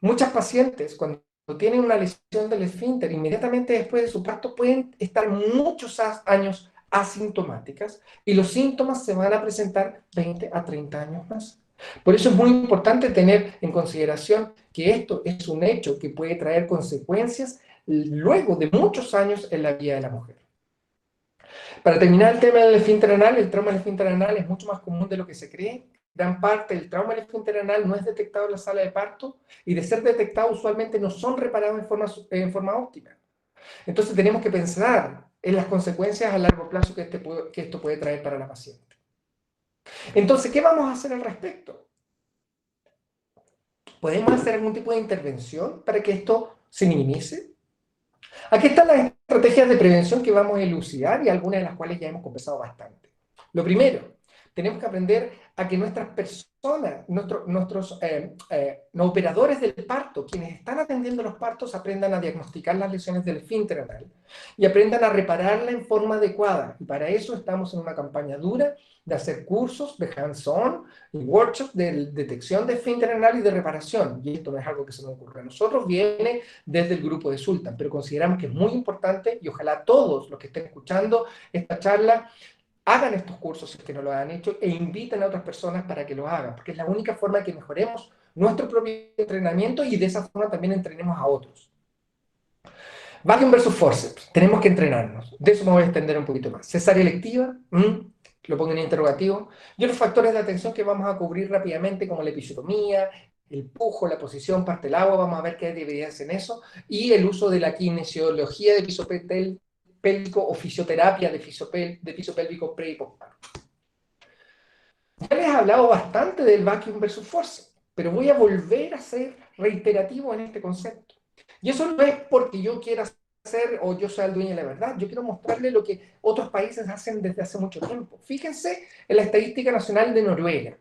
Muchas pacientes, cuando tienen una lesión del esfínter, inmediatamente después de su parto pueden estar muchos años asintomáticas y los síntomas se van a presentar 20 a 30 años más. Por eso es muy importante tener en consideración que esto es un hecho que puede traer consecuencias luego de muchos años en la vida de la mujer. Para terminar el tema del esfínter anal, el trauma del esfínter anal es mucho más común de lo que se cree. Gran parte del trauma del esfínter anal no es detectado en la sala de parto y de ser detectado usualmente no son reparados en forma óptima. Entonces tenemos que pensar en las consecuencias a largo plazo que esto puede traer para la paciente. Entonces, ¿qué vamos a hacer al respecto? ¿Podemos hacer algún tipo de intervención para que esto se minimice? Aquí están las estrategias de prevención que vamos a elucidar y algunas de las cuales ya hemos conversado bastante. Lo primero, tenemos que aprender a que nuestras personas, nuestros operadores del parto, quienes están atendiendo los partos, aprendan a diagnosticar las lesiones del esfínter anal y aprendan a repararla en forma adecuada. Y para eso estamos en una campaña dura de hacer cursos de hands-on y workshops de detección de esfínter anal y de reparación. Y esto no es algo que se nos ocurre a nosotros, viene desde el grupo de Sultan, pero consideramos que es muy importante y ojalá todos los que estén escuchando esta charla hagan estos cursos si es que no lo han hecho e inviten a otras personas para que lo hagan, porque es la única forma de que mejoremos nuestro propio entrenamiento y de esa forma también entrenemos a otros. Vacuum versus forceps, tenemos que entrenarnos. De eso me voy a extender un poquito más. Cesárea electiva, lo pongo en interrogativo, y otros factores de atención que vamos a cubrir rápidamente, como la episiotomía, el pujo, la posición, parte del agua, vamos a ver qué hay de evidencia en eso, y el uso de la kinesiología de piso pélvico o fisioterapia de piso pélvico pre y postparto. Ya les he hablado bastante del vacuum versus forceps, pero voy a volver a ser reiterativo en este concepto. Y eso no es porque yo quiera hacer o yo sea el dueño de la verdad. Yo quiero mostrarles lo que otros países hacen desde hace mucho tiempo. Fíjense en la estadística nacional de Noruega.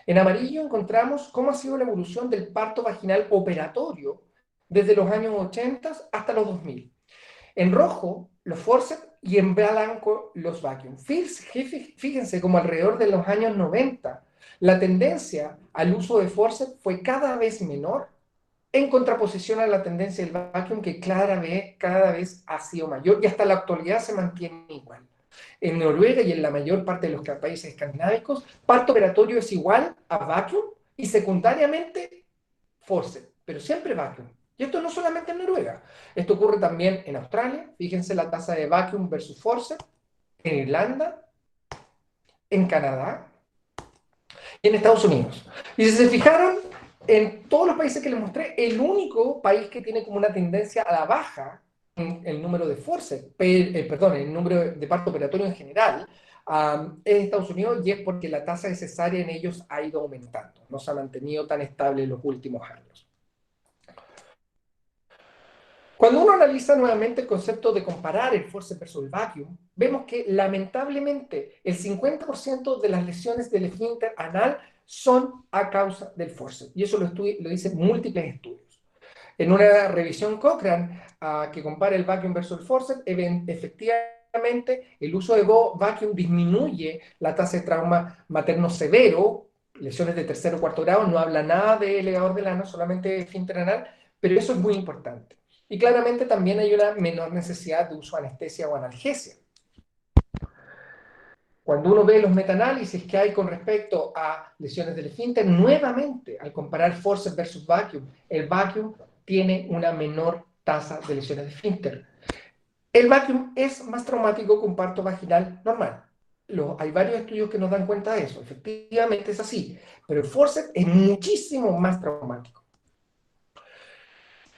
En amarillo encontramos cómo ha sido la evolución del parto vaginal operatorio desde los años 80 hasta los 2000. En rojo, los forceps y en blanco, los vacuum. Fíjense como alrededor de los años 90, la tendencia al uso de forceps fue cada vez menor en contraposición a la tendencia del vacuum que cada vez ha sido mayor y hasta la actualidad se mantiene igual. En Noruega y en la mayor parte de los países escandinávicos, parto operatorio es igual a vacuum y secundariamente forceps, pero siempre vacuum. Y esto no solamente en Noruega, esto ocurre también en Australia, fíjense la tasa de vacuum versus forceps, en Irlanda, en Canadá y en Estados Unidos. Y si se fijaron, en todos los países que les mostré, el único país que tiene como una tendencia a la baja en el número de forceps, perdón, el número de parto operatorio en general, es Estados Unidos, y es porque la tasa de cesárea en ellos ha ido aumentando, no se ha mantenido tan estable en los últimos años. Cuando uno analiza nuevamente el concepto de comparar el forceps versus el vacuum, vemos que lamentablemente el 50% de las lesiones del esfínter anal son a causa del forceps. Y eso lo dicen múltiples estudios. En una revisión Cochrane que compara el vacuum versus el forceps, efectivamente el uso de vacuum disminuye la tasa de trauma materno severo, lesiones de tercer o cuarto grado, no habla nada de elevador del ano, solamente de esfínter anal, pero eso es muy importante. Y claramente también hay una menor necesidad de uso de anestesia o analgesia. Cuando uno ve los metaanálisis que hay con respecto a lesiones del esfínter, nuevamente, al comparar forceps versus vacuum, el vacuum tiene una menor tasa de lesiones de esfínter. El vacuum es más traumático que un parto vaginal normal. Hay varios estudios que nos dan cuenta de eso. Efectivamente es así. Pero el forceps es muchísimo más traumático.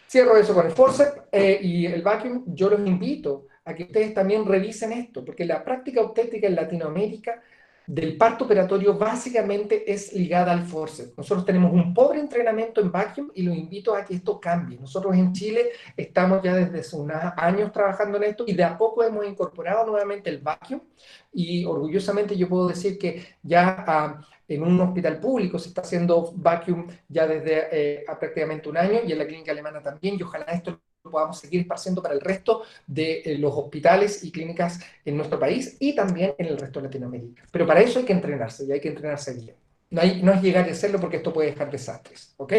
Cierro eso con el forceps y el vacuum. Yo los invito a que ustedes también revisen esto, porque la práctica obstétrica en Latinoamérica del parto operatorio básicamente es ligada al forceps. Nosotros tenemos un pobre entrenamiento en vacuum y los invito a que esto cambie. Nosotros en Chile estamos ya desde hace unos años trabajando en esto y de a poco hemos incorporado nuevamente el vacuum y orgullosamente yo puedo decir que ya en un hospital público se está haciendo vacuum ya desde prácticamente un año y en la clínica alemana también, y ojalá esto lo podamos seguir esparciendo para el resto de los hospitales y clínicas en nuestro país y también en el resto de Latinoamérica. Pero para eso hay que entrenarse y hay que entrenarse bien. No es llegar y hacerlo porque esto puede dejar desastres, ¿ok?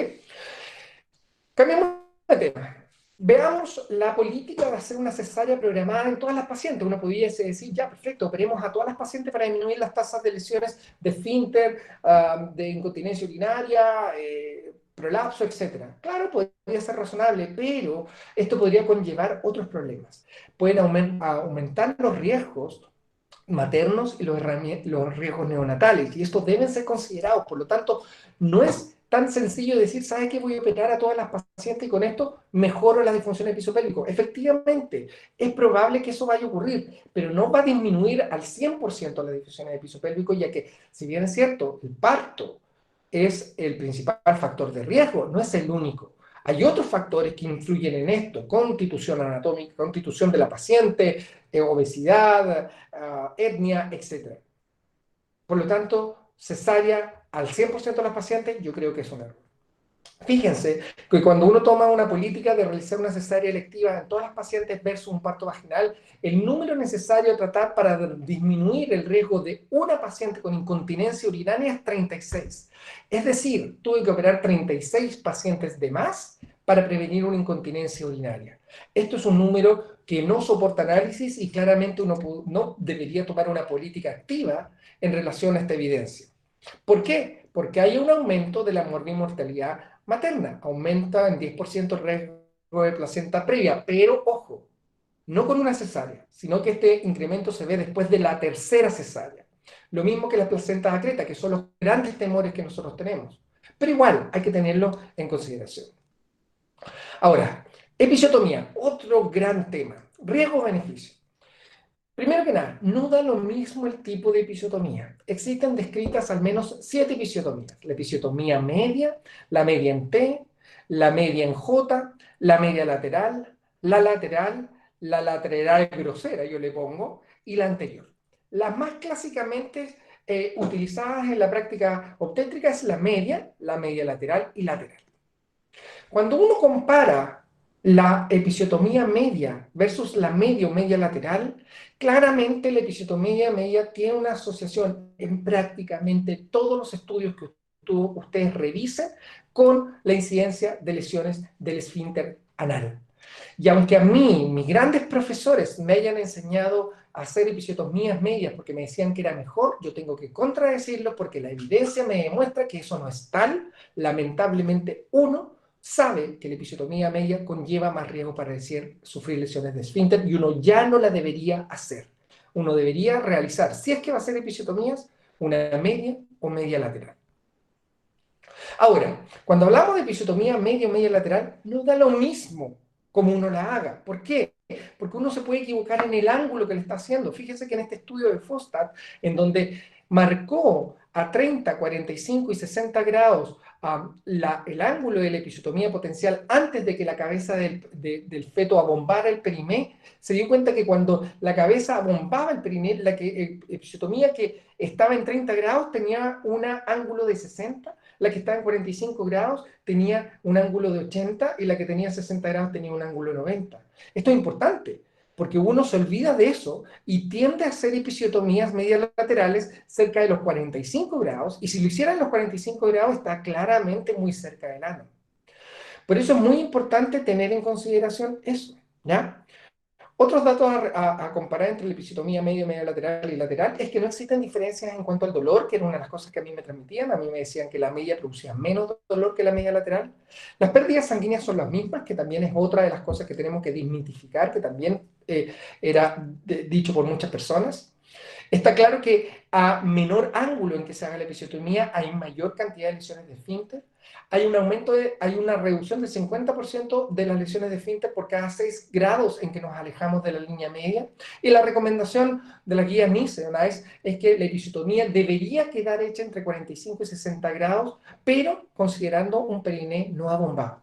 Cambiamos de tema. Veamos la política de hacer una cesárea programada en todas las pacientes. Uno pudiese decir, ya, perfecto, operemos a todas las pacientes para disminuir las tasas de lesiones de esfínter, de incontinencia urinaria, prolapso, etc. Claro, podría ser razonable, pero esto podría conllevar otros problemas. Pueden aumentar los riesgos maternos y los riesgos neonatales, y estos deben ser considerados. Por lo tanto, no es tan sencillo decir, ¿sabes qué? Voy a operar a todas las pacientes y con esto mejoro las disfunciones episopélvico. Efectivamente, es probable que eso vaya a ocurrir, pero no va a disminuir al 100% las disfunciones episopélvico, ya que, si bien es cierto, el parto es el principal factor de riesgo, no es el único. Hay otros factores que influyen en esto: constitución anatómica, constitución de la paciente, obesidad, etnia, etc. Por lo tanto, cesárea al 100% de las pacientes, yo creo que es un error. Fíjense que cuando uno toma una política de realizar una cesárea electiva en todas las pacientes versus un parto vaginal, el número necesario a tratar para disminuir el riesgo de una paciente con incontinencia urinaria es 36. Es decir, tuve que operar 36 pacientes de más para prevenir una incontinencia urinaria. Esto es un número que no soporta análisis y claramente uno no debería tomar una política activa en relación a esta evidencia. ¿Por qué? Porque hay un aumento de la mortalidad materna, aumenta en 10% el riesgo de placenta previa, pero ojo, no con una cesárea, sino que este incremento se ve después de la tercera cesárea. Lo mismo que las placentas acreta, que son los grandes temores que nosotros tenemos. Pero igual hay que tenerlo en consideración. Ahora, episiotomía, otro gran tema. Riesgo-beneficio. Primero que nada, no da lo mismo el tipo de episiotomía. Existen descritas al menos 7 episiotomías. La episiotomía media, la media en T, la media en J, la media lateral, la lateral grosera, yo le pongo, y la anterior. Las más clásicamente utilizadas en la práctica obstétrica es la media lateral y lateral. Cuando uno compara la episiotomía media versus la media o media lateral, claramente la episiotomía media tiene una asociación en prácticamente todos los estudios que ustedes revisen con la incidencia de lesiones del esfínter anal. Y aunque a mí, mis grandes profesores me hayan enseñado a hacer episiotomías medias porque me decían que era mejor, yo tengo que contradecirlo porque la evidencia me demuestra que eso no es tal. Lamentablemente, uno sabe que la episiotomía media conlleva más riesgo para sufrir lesiones de esfínter y uno ya no la debería hacer. Uno debería realizar, si es que va a hacer episiotomías, una media o media lateral. Ahora, cuando hablamos de episiotomía media o media lateral, no da lo mismo como uno la haga. ¿Por qué? Porque uno se puede equivocar en el ángulo que le está haciendo. Fíjense que en este estudio de Fostat, en donde marcó a 30, 45 y 60 grados el ángulo de la episiotomía potencial antes de que la cabeza del feto abombara el periné, se dio cuenta que cuando la cabeza abombaba el periné, la episiotomía que estaba en 30 grados tenía un ángulo de 60, la que estaba en 45 grados tenía un ángulo de 80 y la que tenía 60 grados tenía un ángulo de 90. Esto es importante, porque uno se olvida de eso y tiende a hacer episiotomías medias laterales cerca de los 45 grados, y si lo hiciera en los 45 grados está claramente muy cerca del ano. Por eso es muy importante tener en consideración eso, ¿ya? Otros datos a comparar entre la episiotomía media lateral y lateral es que no existen diferencias en cuanto al dolor, que era una de las cosas que a mí me transmitían. A mí me decían que la media producía menos dolor que la media lateral. Las pérdidas sanguíneas son las mismas, que también es otra de las cosas que tenemos que desmitificar, que también era dicho por muchas personas. Está claro que a menor ángulo en que se haga la episiotomía hay mayor cantidad de lesiones de esfínter. Hay una reducción del 50% de las lesiones de esfínter por cada 6 grados en que nos alejamos de la línea media. Y la recomendación de la guía NICE es que la episiotomía debería quedar hecha entre 45 y 60 grados, pero considerando un periné no abombado.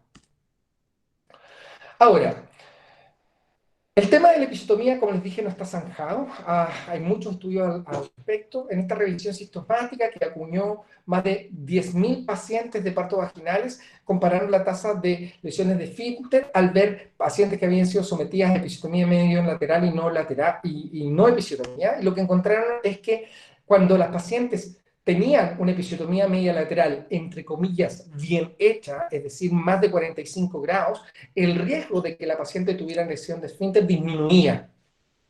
Ahora, el tema de la episiotomía, como les dije, no está zanjado. Hay muchos estudios al respecto. En esta revisión sistemática que acuñó más de 10.000 pacientes de parto vaginales, compararon la tasa de lesiones de esfínter al ver pacientes que habían sido sometidas a episiotomía medio lateral y no episiotomía. Y lo que encontraron es que cuando las pacientes tenían una episiotomía media lateral, entre comillas, bien hecha, es decir, más de 45 grados, el riesgo de que la paciente tuviera lesión de esfínter disminuía.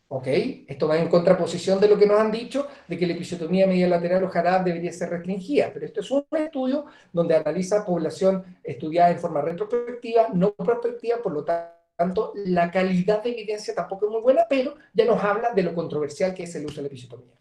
¿Ok? Esto va en contraposición de lo que nos han dicho, de que la episiotomía media lateral ojalá debería ser restringida, pero esto es un estudio donde analiza población estudiada en forma retrospectiva, no prospectiva, por lo tanto, la calidad de evidencia tampoco es muy buena, pero ya nos habla de lo controversial que es el uso de la episiotomía.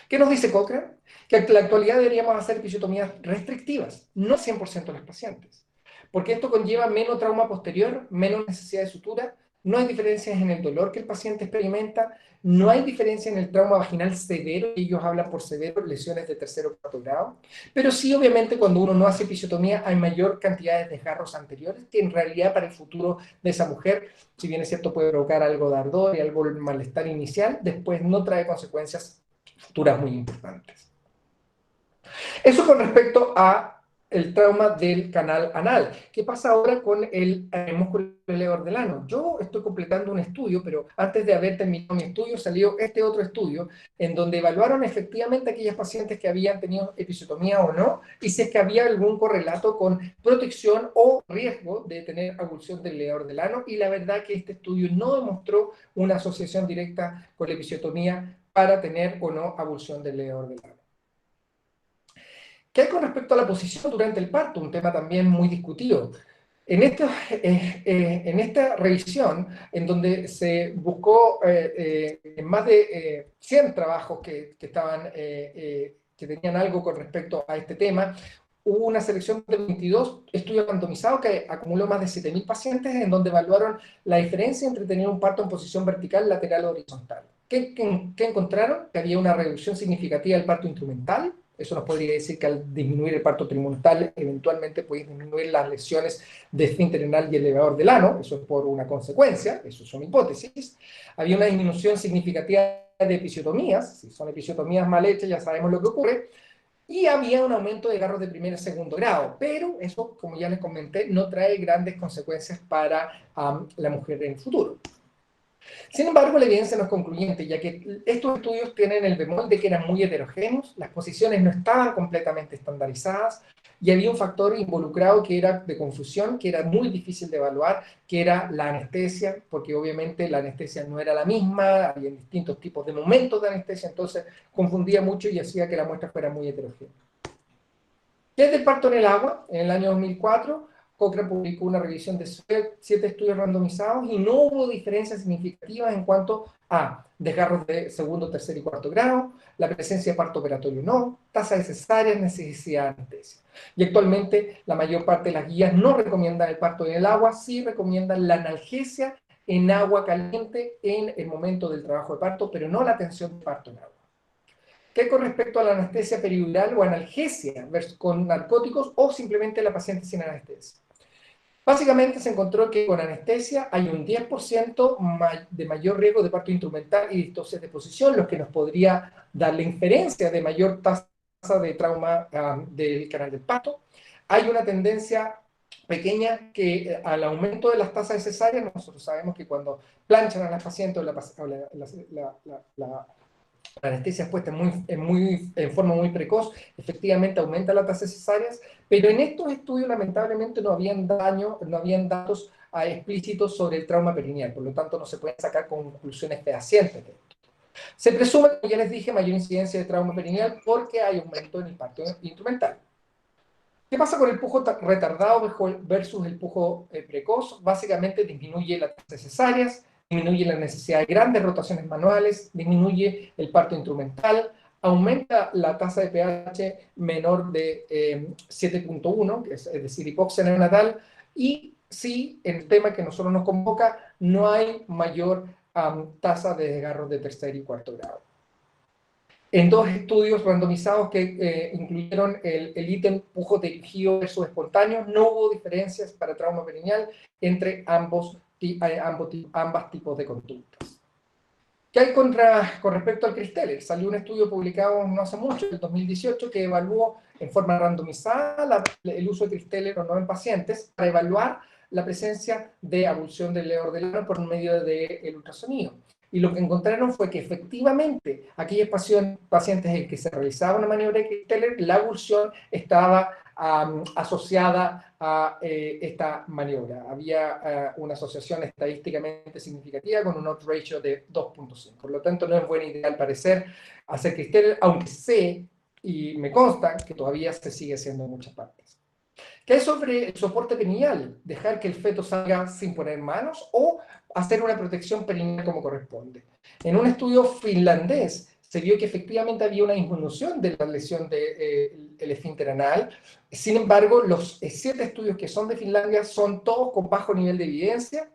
¿Qué nos dice Cochrane? Que en la actualidad deberíamos hacer episiotomías restrictivas, no 100% de los pacientes, porque esto conlleva menos trauma posterior, menos necesidad de sutura, no hay diferencias en el dolor que el paciente experimenta, no hay diferencia en el trauma vaginal severo, ellos hablan por severo, lesiones de tercer o cuarto grado, pero sí, obviamente, cuando uno no hace episiotomía hay mayor cantidad de desgarros anteriores, que en realidad para el futuro de esa mujer, si bien es cierto, puede provocar algo de ardor y algo de malestar inicial, después no trae consecuencias futuras muy importantes. Eso con respecto a el trauma del canal anal. ¿Qué pasa ahora con el músculo elevar del ano? Yo estoy completando un estudio, pero antes de haber terminado mi estudio salió este otro estudio en donde evaluaron efectivamente aquellas pacientes que habían tenido episiotomía o no, y si es que había algún correlato con protección o riesgo de tener abulsión del elevar del ano, y la verdad que este estudio no demostró una asociación directa con la episiotomía para tener o no abulsión del elevar del ano. ¿Qué hay con respecto a la posición durante el parto? Un tema también muy discutido. En esta revisión, en donde se buscó más de 100 trabajos que tenían algo con respecto a este tema, hubo una selección de 22 estudios randomizados que acumuló más de 7.000 pacientes, en donde evaluaron la diferencia entre tener un parto en posición vertical, lateral o horizontal. ¿Qué encontraron? Que había una reducción significativa del parto instrumental. Eso nos podría decir que al disminuir el parto trimontal, eventualmente puede disminuir las lesiones de esfínter anal y elevador del ano. Eso es por una consecuencia, eso son hipótesis. Había una disminución significativa de episiotomías. Si son episiotomías mal hechas, ya sabemos lo que ocurre. Y había un aumento de agarros de primer y segundo grado, pero eso, como ya les comenté, no trae grandes consecuencias para la mujer en el futuro. Sin embargo, la evidencia no es concluyente, ya que estos estudios tienen el bemol de que eran muy heterogéneos, las posiciones no estaban completamente estandarizadas y había un factor involucrado que era de confusión, que era muy difícil de evaluar, que era la anestesia, porque obviamente la anestesia no era la misma, había distintos tipos de momentos de anestesia, entonces confundía mucho y hacía que la muestra fuera muy heterogénea. Desde el parto en el agua, en el año 2004, Cochrane publicó una revisión de 7 estudios randomizados y no hubo diferencias significativas en cuanto a desgarros de segundo, tercer y cuarto grado, la presencia de parto operatorio no, tasa de cesáreas, necesidad de anestesia. Y actualmente la mayor parte de las guías no recomiendan el parto en el agua, sí recomiendan la analgesia en agua caliente en el momento del trabajo de parto, pero no la atención de parto en agua. ¿Qué con respecto a la anestesia peridural o analgesia con narcóticos o simplemente la paciente sin anestesia? Básicamente se encontró que con anestesia hay un 10% de mayor riesgo de parto instrumental y distosis de posición, lo que nos podría dar la inferencia de mayor tasa de trauma del canal del parto. Hay una tendencia pequeña que al aumento de las tasas de cesárea, nosotros sabemos que cuando planchan a las pacientes o la anestesia es puesta en forma muy precoz, efectivamente aumenta la tasa de cesáreas, pero en estos estudios lamentablemente no habían datos explícitos sobre el trauma perineal, por lo tanto no se pueden sacar conclusiones fehacientes de esto. Se presume, como ya les dije, mayor incidencia de trauma perineal porque hay aumento en el parto instrumental. ¿Qué pasa con el pujo retardado versus el pujo precoz? Básicamente disminuye la tasa de cesáreas, disminuye la necesidad de grandes rotaciones manuales, disminuye el parto instrumental, aumenta la tasa de pH menor de 7.1, es decir, hipoxia neonatal, y sí, en el tema que nosotros nos convoca, no hay mayor tasa de desgarros de tercer y cuarto grado. En 2 estudios randomizados que incluyeron el ítem pujo dirigido versus espontáneo, no hubo diferencias para trauma perineal entre ambas tipos de conductas. ¿Qué hay con respecto al Christeller? Salió un estudio publicado no hace mucho, en el 2018, que evaluó en forma randomizada el uso de Christeller o no en pacientes para evaluar la presencia de abulsión del leor del ano por medio del ultrasonido. Y lo que encontraron fue que efectivamente aquellos pacientes en que se realizaba una maniobra de Christeller, la abulsión estaba asociada a esta maniobra. Había una asociación estadísticamente significativa con un odds ratio de 2.5. Por lo tanto, no es buena idea al parecer hacer Christeller, aunque sé y me consta que todavía se sigue haciendo en muchas partes. ¿Qué hay sobre el soporte perineal? ¿Dejar que el feto salga sin poner manos o hacer una protección perineal como corresponde? En un estudio finlandés se vio que efectivamente había una disminución de la lesión del esfínter anal. Sin embargo, los 7 estudios que son de Finlandia son todos con bajo nivel de evidencia.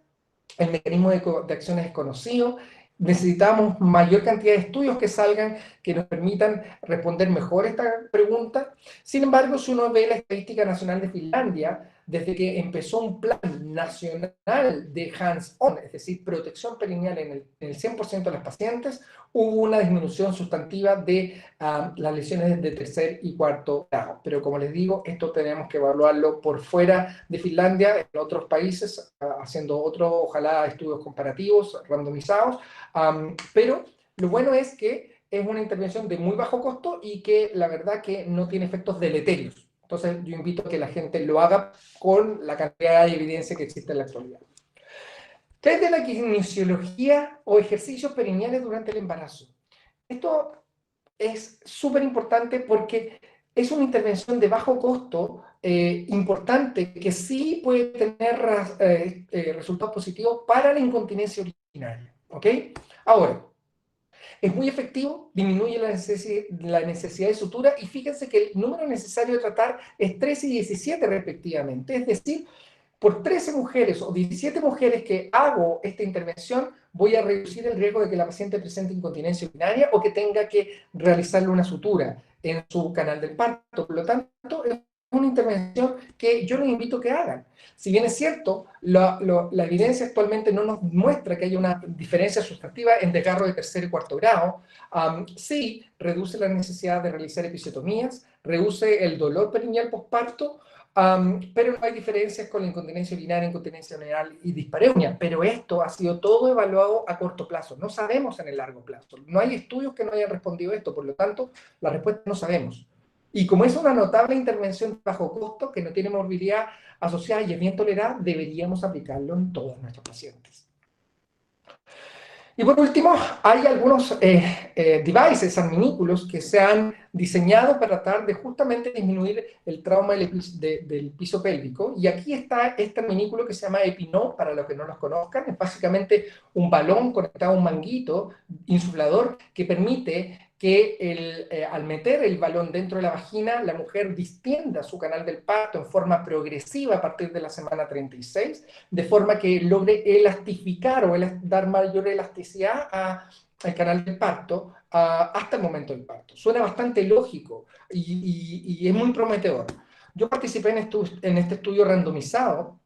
El mecanismo de acción es desconocido. Necesitamos mayor cantidad de estudios que salgan, que nos permitan responder mejor esta pregunta. Sin embargo, si uno ve la Estadística Nacional de Finlandia, desde que empezó un plan nacional de hands-on, es decir, protección perineal en el 100% de las pacientes, hubo una disminución sustantiva de las lesiones de tercer y cuarto grado. Pero como les digo, esto tenemos que evaluarlo por fuera de Finlandia, en otros países, haciendo otros, ojalá, estudios comparativos, randomizados. Pero lo bueno es que es una intervención de muy bajo costo y que la verdad que no tiene efectos deleterios. Entonces yo invito a que la gente lo haga con la cantidad de evidencia que existe en la actualidad. ¿Qué es de la kinesiología o ejercicios perineales durante el embarazo? Esto es súper importante porque es una intervención de bajo costo importante que sí puede tener resultados positivos para la incontinencia urinaria. ¿Ok? Ahora, es muy efectivo, disminuye la necesidad de sutura y fíjense que el número necesario de tratar es 13 y 17 respectivamente. Es decir, por 13 mujeres o 17 mujeres que hago esta intervención, voy a reducir el riesgo de que la paciente presente incontinencia urinaria o que tenga que realizarle una sutura en su canal del parto. Por lo tanto, es una intervención que yo les invito a que hagan. Si bien es cierto, la evidencia actualmente no nos muestra que haya una diferencia sustantiva en desgarro de tercer y cuarto grado, sí reduce la necesidad de realizar episiotomías, reduce el dolor perineal postparto, pero no hay diferencias con la incontinencia urinaria, incontinencia renal y dispareunia. Pero esto ha sido todo evaluado a corto plazo. No sabemos en el largo plazo. No hay estudios que no hayan respondido esto. Por lo tanto, la respuesta no sabemos. Y como es una notable intervención bajo costo que no tiene morbilidad asociada y es bien tolerada, deberíamos aplicarlo en todos nuestros pacientes. Y por último, hay algunos devices, adminículos, que se han diseñado para tratar de justamente disminuir el trauma del piso pélvico. Y aquí está este adminículo que se llama Epinot, para los que no los conozcan. Es básicamente un balón conectado a un manguito insuflador que permite que al meter el balón dentro de la vagina, la mujer distienda su canal del parto en forma progresiva a partir de la semana 36, de forma que logre elastificar o dar mayor elasticidad al canal del parto hasta el momento del parto. Suena bastante lógico y es muy prometedor. Yo participé en este estudio randomizado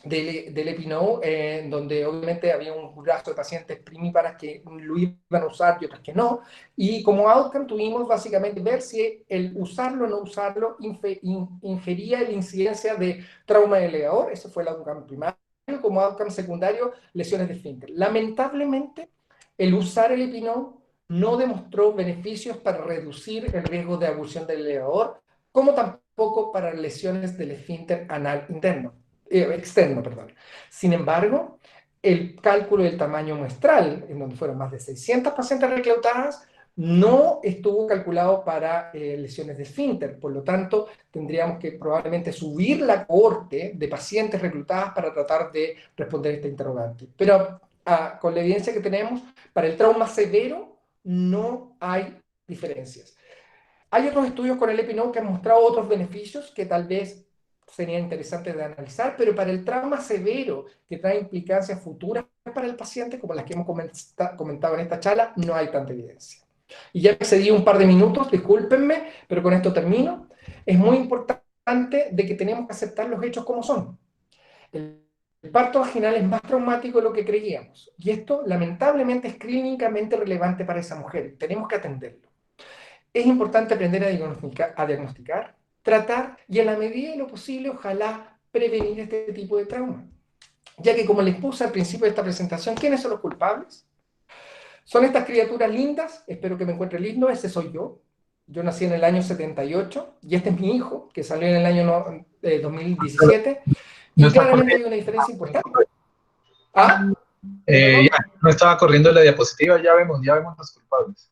del Epinot, donde obviamente había un brazo de pacientes primíparas que lo iban a usar y otras que no, y como outcome tuvimos básicamente ver si el usarlo o no usarlo ingería la incidencia de trauma del legador. Ese fue el outcome primario, como outcome secundario, lesiones de esfínter. Lamentablemente, el usar el Epinot no demostró beneficios para reducir el riesgo de abulsión del legador, como tampoco para lesiones del esfínter anal interno. Externo, perdón. Sin embargo, el cálculo del tamaño muestral, en donde fueron más de 600 pacientes reclutadas, no estuvo calculado para lesiones de esfínter. Por lo tanto, tendríamos que probablemente subir la cohorte de pacientes reclutadas para tratar de responder a esta interrogante. Pero con la evidencia que tenemos, para el trauma severo no hay diferencias. Hay otros estudios con el Epinot que han mostrado otros beneficios que tal vez serían interesantes de analizar, pero para el trauma severo que trae implicancias futuras para el paciente, como las que hemos comentado en esta charla, no hay tanta evidencia. Y ya excedí un par de minutos, discúlpenme, pero con esto termino. Es muy importante de que tenemos que aceptar los hechos como son. El parto vaginal es más traumático de lo que creíamos, y esto lamentablemente es clínicamente relevante para esa mujer. Tenemos que atenderlo. Es importante aprender a diagnosticar, tratar y en la medida de lo posible, ojalá, prevenir este tipo de trauma. Ya que, como les puse al principio de esta presentación, ¿quiénes son los culpables? Son estas criaturas lindas, espero que me encuentre lindo, ese soy yo. Yo nací en el año 78 y este es mi hijo, que salió en el año 2017, No y está claramente hay corriendo. una diferencia importante. ¿Ah? Ya, ¿Perdón? no estaba corriendo la diapositiva, ya vemos los culpables.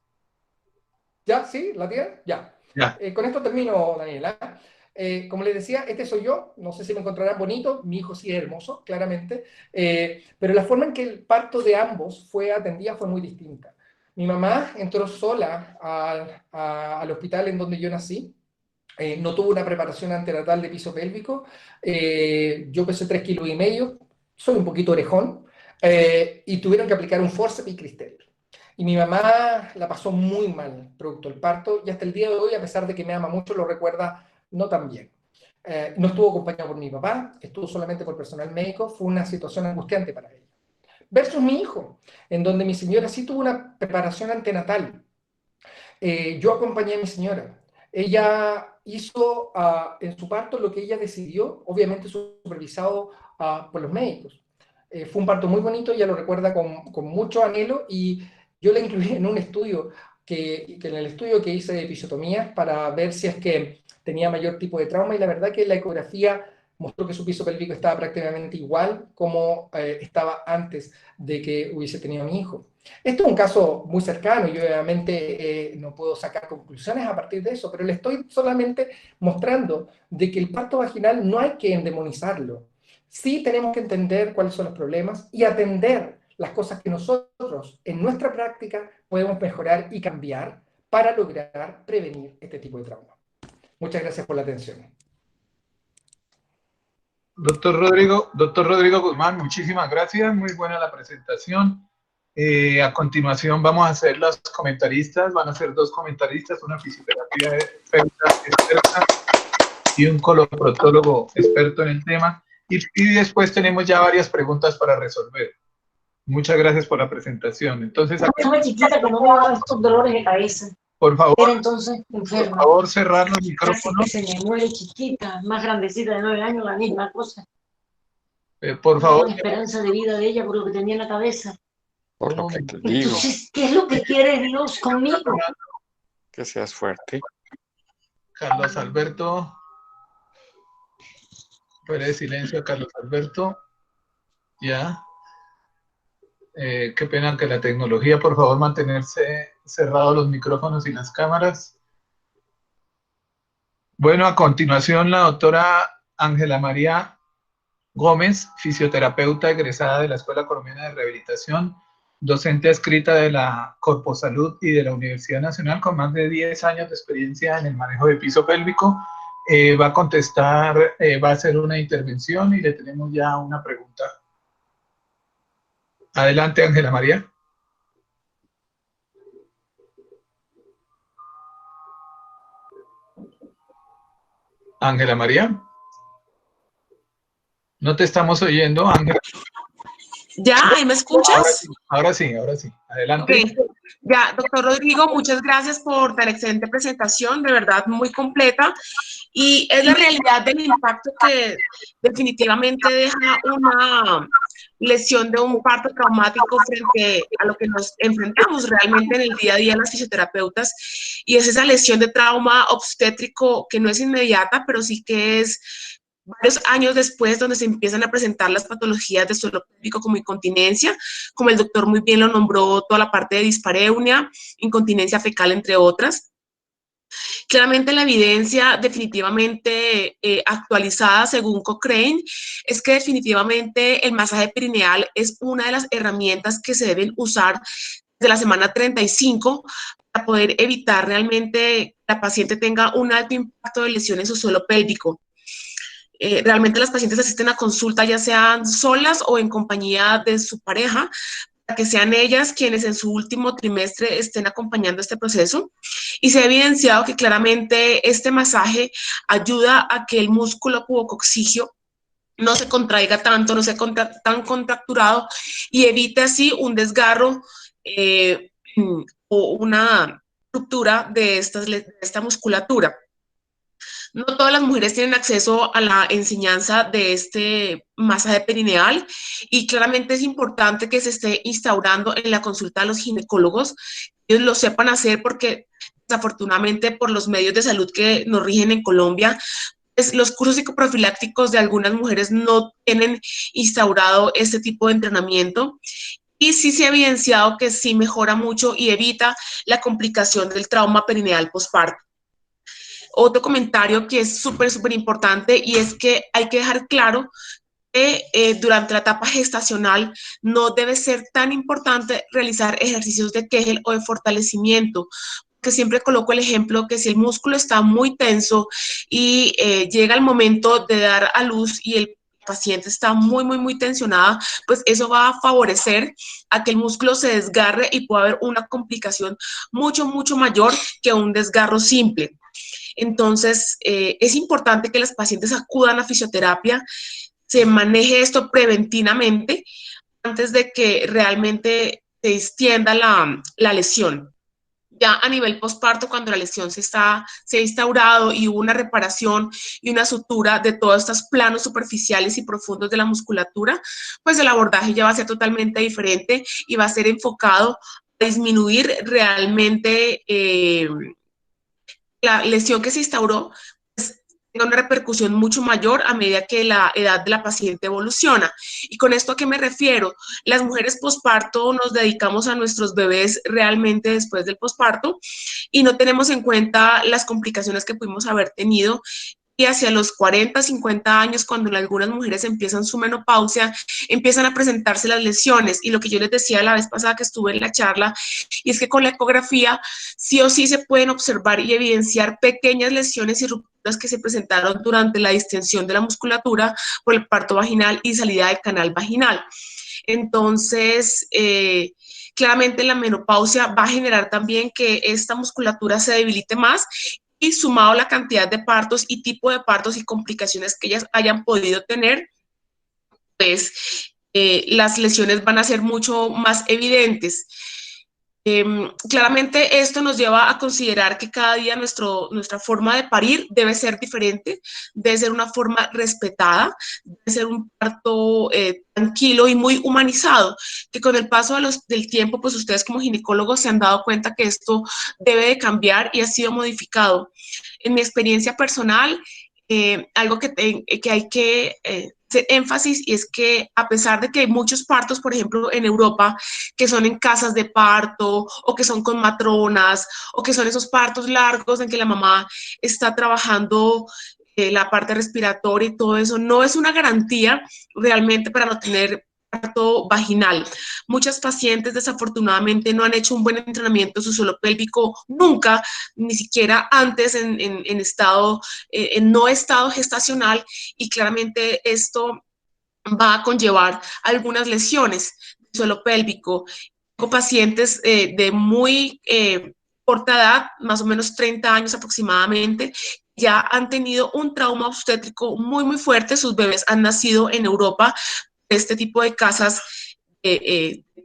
¿Ya? ¿Sí? ¿La tienen? Ya. Ya. Con esto termino, Daniela. Como les decía, este soy yo. No sé si me encontrarán bonito. Mi hijo sí es hermoso, claramente. Pero la forma en que el parto de ambos fue atendida fue muy distinta. Mi mamá entró sola al hospital en donde yo nací. No tuvo una preparación antenatal de piso pélvico. Yo pesé 3,5 kilos. Soy un poquito orejón. Y tuvieron que aplicar un forceps y cristel. Y mi mamá la pasó muy mal producto del parto y hasta el día de hoy, a pesar de que me ama mucho, lo recuerda no tan bien. No estuvo acompañado por mi papá, estuvo solamente por personal médico, fue una situación angustiante para ella. Versus mi hijo, en donde mi señora sí tuvo una preparación antenatal. Yo acompañé a mi señora. Ella hizo en su parto lo que ella decidió, obviamente supervisado por los médicos. Fue un parto muy bonito, ella lo recuerda con mucho anhelo y yo la incluí en un estudio, que en el estudio que hice de episiotomía para ver si es que tenía mayor tipo de trauma y la verdad que la ecografía mostró que su piso pélvico estaba prácticamente igual como estaba antes de que hubiese tenido a mi hijo. Esto es un caso muy cercano y obviamente no puedo sacar conclusiones a partir de eso, pero le estoy solamente mostrando de que el parto vaginal no hay que endemonizarlo. Sí tenemos que entender cuáles son los problemas y atender las cosas que nosotros en nuestra práctica podemos mejorar y cambiar para lograr prevenir este tipo de trauma. Muchas gracias por la atención. Doctor Rodrigo Guzmán, muchísimas gracias, muy buena la presentación. A continuación vamos a hacer los comentaristas, van a ser dos comentaristas, una fisioterapeuta experta y un coloproctólogo experto en el tema, y después tenemos ya varias preguntas para resolver. Muchas gracias por la presentación. Entonces, Déjame chiquita que no me haga estos dolores de cabeza. por favor, Era entonces enferma. por favor, cerrar los Casi micrófonos. que se me muere chiquita, más grandecita de 9 años, la misma cosa. Por favor. La esperanza de vida de ella por lo que tenía en la cabeza. Por lo que te digo. Entonces, ¿qué es lo que quiere Dios conmigo? Que seas fuerte. Carlos Alberto. Fuera de silencio, Carlos Alberto. Ya. Qué pena que la tecnología, por favor, mantenerse cerrados los micrófonos y las cámaras. Bueno, a continuación la doctora Ángela María Gómez, fisioterapeuta egresada de la Escuela Colombiana de Rehabilitación, docente adscrita de la Corposalud y de la Universidad Nacional con más de 10 años de experiencia en el manejo de piso pélvico. Va a contestar, va a hacer una intervención y le tenemos ya una pregunta. Adelante, Ángela María. Ángela María. No te estamos oyendo, Ángela. ¿Ya? ¿Ahí me escuchas? Ahora sí. Adelante. Okay. Ya, doctor Rodrigo, muchas gracias por tan excelente presentación, de verdad muy completa. Y es la realidad del impacto que definitivamente deja una lesión de un parto traumático frente a lo que nos enfrentamos realmente en el día a día las fisioterapeutas. Y es esa lesión de trauma obstétrico que no es inmediata, pero sí que es varios años después donde se empiezan a presentar las patologías de suelo pélvico como incontinencia, como el doctor muy bien lo nombró, toda la parte de dispareunia, incontinencia fecal, entre otras. Claramente la evidencia definitivamente actualizada según Cochrane es que definitivamente el masaje perineal es una de las herramientas que se deben usar desde la semana 35 para poder evitar realmente que la paciente tenga un alto impacto de lesión en su suelo pélvico. Realmente las pacientes asisten a consulta ya sean solas o en compañía de su pareja, para que sean ellas quienes en su último trimestre estén acompañando este proceso. Y se ha evidenciado que claramente este masaje ayuda a que el músculo pubococcigio no se contraiga tanto, no sea tan contracturado y evite así un desgarro o una ruptura de esta musculatura. No todas las mujeres tienen acceso a la enseñanza de este masaje perineal y claramente es importante que se esté instaurando en la consulta de los ginecólogos, que ellos lo sepan hacer porque desafortunadamente por los medios de salud que nos rigen en Colombia, pues, los cursos psicoprofilácticos de algunas mujeres no tienen instaurado este tipo de entrenamiento. Y sí se ha evidenciado que sí mejora mucho y evita la complicación del trauma perineal postparto. Otro comentario que es súper importante y es que hay que dejar claro que durante la etapa gestacional no debe ser tan importante realizar ejercicios de Kegel o de fortalecimiento, que siempre coloco el ejemplo que si el músculo está muy tenso y llega el momento de dar a luz y el paciente está muy tensionada, pues eso va a favorecer a que el músculo se desgarre y pueda haber una complicación mucho mayor que un desgarro simple. Entonces, es importante que las pacientes acudan a fisioterapia, se maneje esto preventivamente antes de que realmente se extienda la lesión. Ya a nivel postparto, cuando la lesión se ha instaurado y hubo una reparación y una sutura de todos estos planos superficiales y profundos de la musculatura, pues el abordaje ya va a ser totalmente diferente y va a ser enfocado a disminuir realmente la lesión que se instauró, pues, tenga una repercusión mucho mayor a medida que la edad de la paciente evoluciona. ¿Y con esto a qué me refiero? Las mujeres posparto nos dedicamos a nuestros bebés realmente después del posparto y no tenemos en cuenta las complicaciones que pudimos haber tenido. Y hacia los 40, 50 años, cuando algunas mujeres empiezan su menopausia, empiezan a presentarse las lesiones. Y lo que yo les decía la vez pasada que estuve en la charla, y es que con la ecografía sí o sí se pueden observar y evidenciar pequeñas lesiones y rupturas que se presentaron durante la distensión de la musculatura por el parto vaginal y salida del canal vaginal. Entonces, claramente la menopausia va a generar también que esta musculatura se debilite más y sumado a la cantidad de partos y tipo de partos y complicaciones que ellas hayan podido tener, pues las lesiones van a ser mucho más evidentes. Claramente esto nos lleva a considerar que cada día nuestra forma de parir debe ser diferente, debe ser una forma respetada, debe ser un parto tranquilo y muy humanizado, que con el paso del tiempo, pues ustedes como ginecólogos se han dado cuenta que esto debe de cambiar y ha sido modificado. En mi experiencia personal, algo que hay que hacer énfasis y es que a pesar de que hay muchos partos, por ejemplo, en Europa, que son en casas de parto o que son con matronas o que son esos partos largos en que la mamá está trabajando la parte respiratoria y todo eso, no es una garantía realmente para no tener parto vaginal. Muchas pacientes desafortunadamente no han hecho un buen entrenamiento de su suelo pélvico nunca, ni siquiera antes en no estado gestacional, y claramente esto va a conllevar algunas lesiones del suelo pélvico. Tengo pacientes de muy corta edad, más o menos 30 años aproximadamente, ya han tenido un trauma obstétrico muy, muy fuerte. Sus bebés han nacido en Europa, este tipo de casas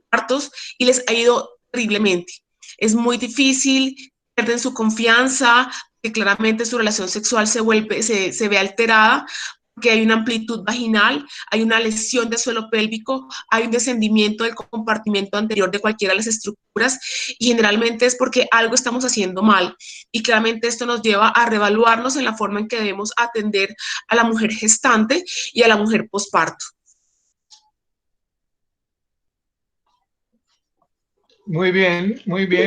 partos, y les ha ido terriblemente. Es muy difícil, pierden su confianza, que claramente su relación sexual se ve alterada, porque hay una amplitud vaginal, hay una lesión del suelo pélvico, hay un descendimiento del compartimento anterior de cualquiera de las estructuras, y generalmente es porque algo estamos haciendo mal. Y claramente esto nos lleva a reevaluarnos en la forma en que debemos atender a la mujer gestante y a la mujer posparto. Muy bien,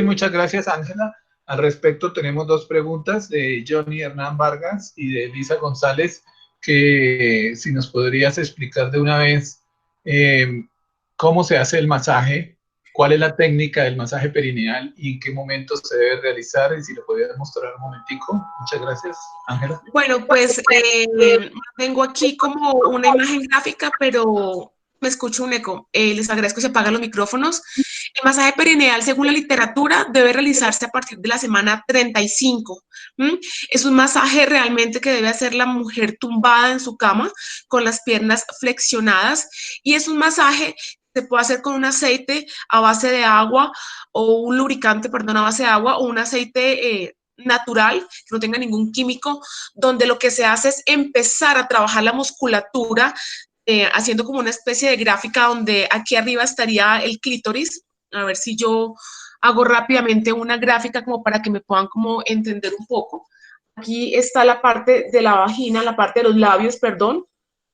muchas gracias, Ángela. Al respecto, tenemos dos preguntas de Johnny Hernán Vargas y de Elisa González, que si nos podrías explicar de una vez cómo se hace el masaje, cuál es la técnica del masaje perineal y en qué momento se debe realizar, y si lo podrías mostrar un momentico. Muchas gracias, Ángela. Bueno, pues tengo aquí como una imagen gráfica, pero me escucho un eco. Les agradezco si apagan los micrófonos. El masaje perineal, según la literatura, debe realizarse a partir de la semana 35. Es un masaje realmente que debe hacer la mujer tumbada en su cama, con las piernas flexionadas, y es un masaje que se puede hacer con un aceite a base de agua o un lubricante, perdón, a base de agua o un aceite natural, que no tenga ningún químico, donde lo que se hace es empezar a trabajar la musculatura, haciendo como una especie de gráfica donde aquí arriba estaría el clítoris. A ver si yo hago rápidamente una gráfica como para que me puedan como entender un poco. Aquí está la parte de la vagina, la parte de los labios, perdón,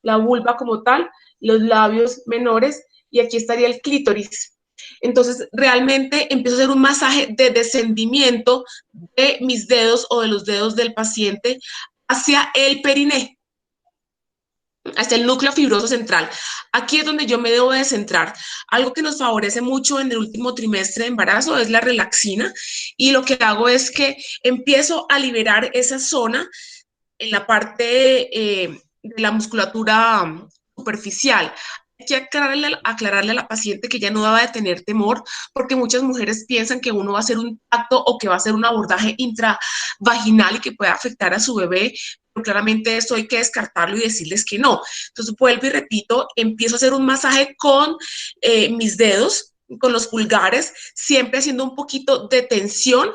la vulva como tal, los labios menores, y aquí estaría el clítoris. Entonces, realmente empiezo a hacer un masaje de descendimiento de mis dedos o de los dedos del paciente hacia el periné, hasta el núcleo fibroso central. Aquí es donde yo me debo de centrar. Algo que nos favorece mucho en el último trimestre de embarazo es la relaxina, y lo que hago es que empiezo a liberar esa zona en la parte de la musculatura superficial. Hay que aclararle a la paciente que ya no deba de tener temor, porque muchas mujeres piensan que uno va a hacer un tacto o que va a hacer un abordaje intravaginal y que puede afectar a su bebé, pero claramente esto hay que descartarlo y decirles que no. Entonces vuelvo y repito, empiezo a hacer un masaje con mis dedos, con los pulgares, siempre haciendo un poquito de tensión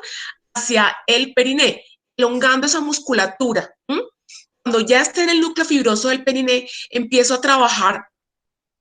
hacia el periné, elongando esa musculatura. Cuando ya esté en el núcleo fibroso del periné, empiezo a trabajar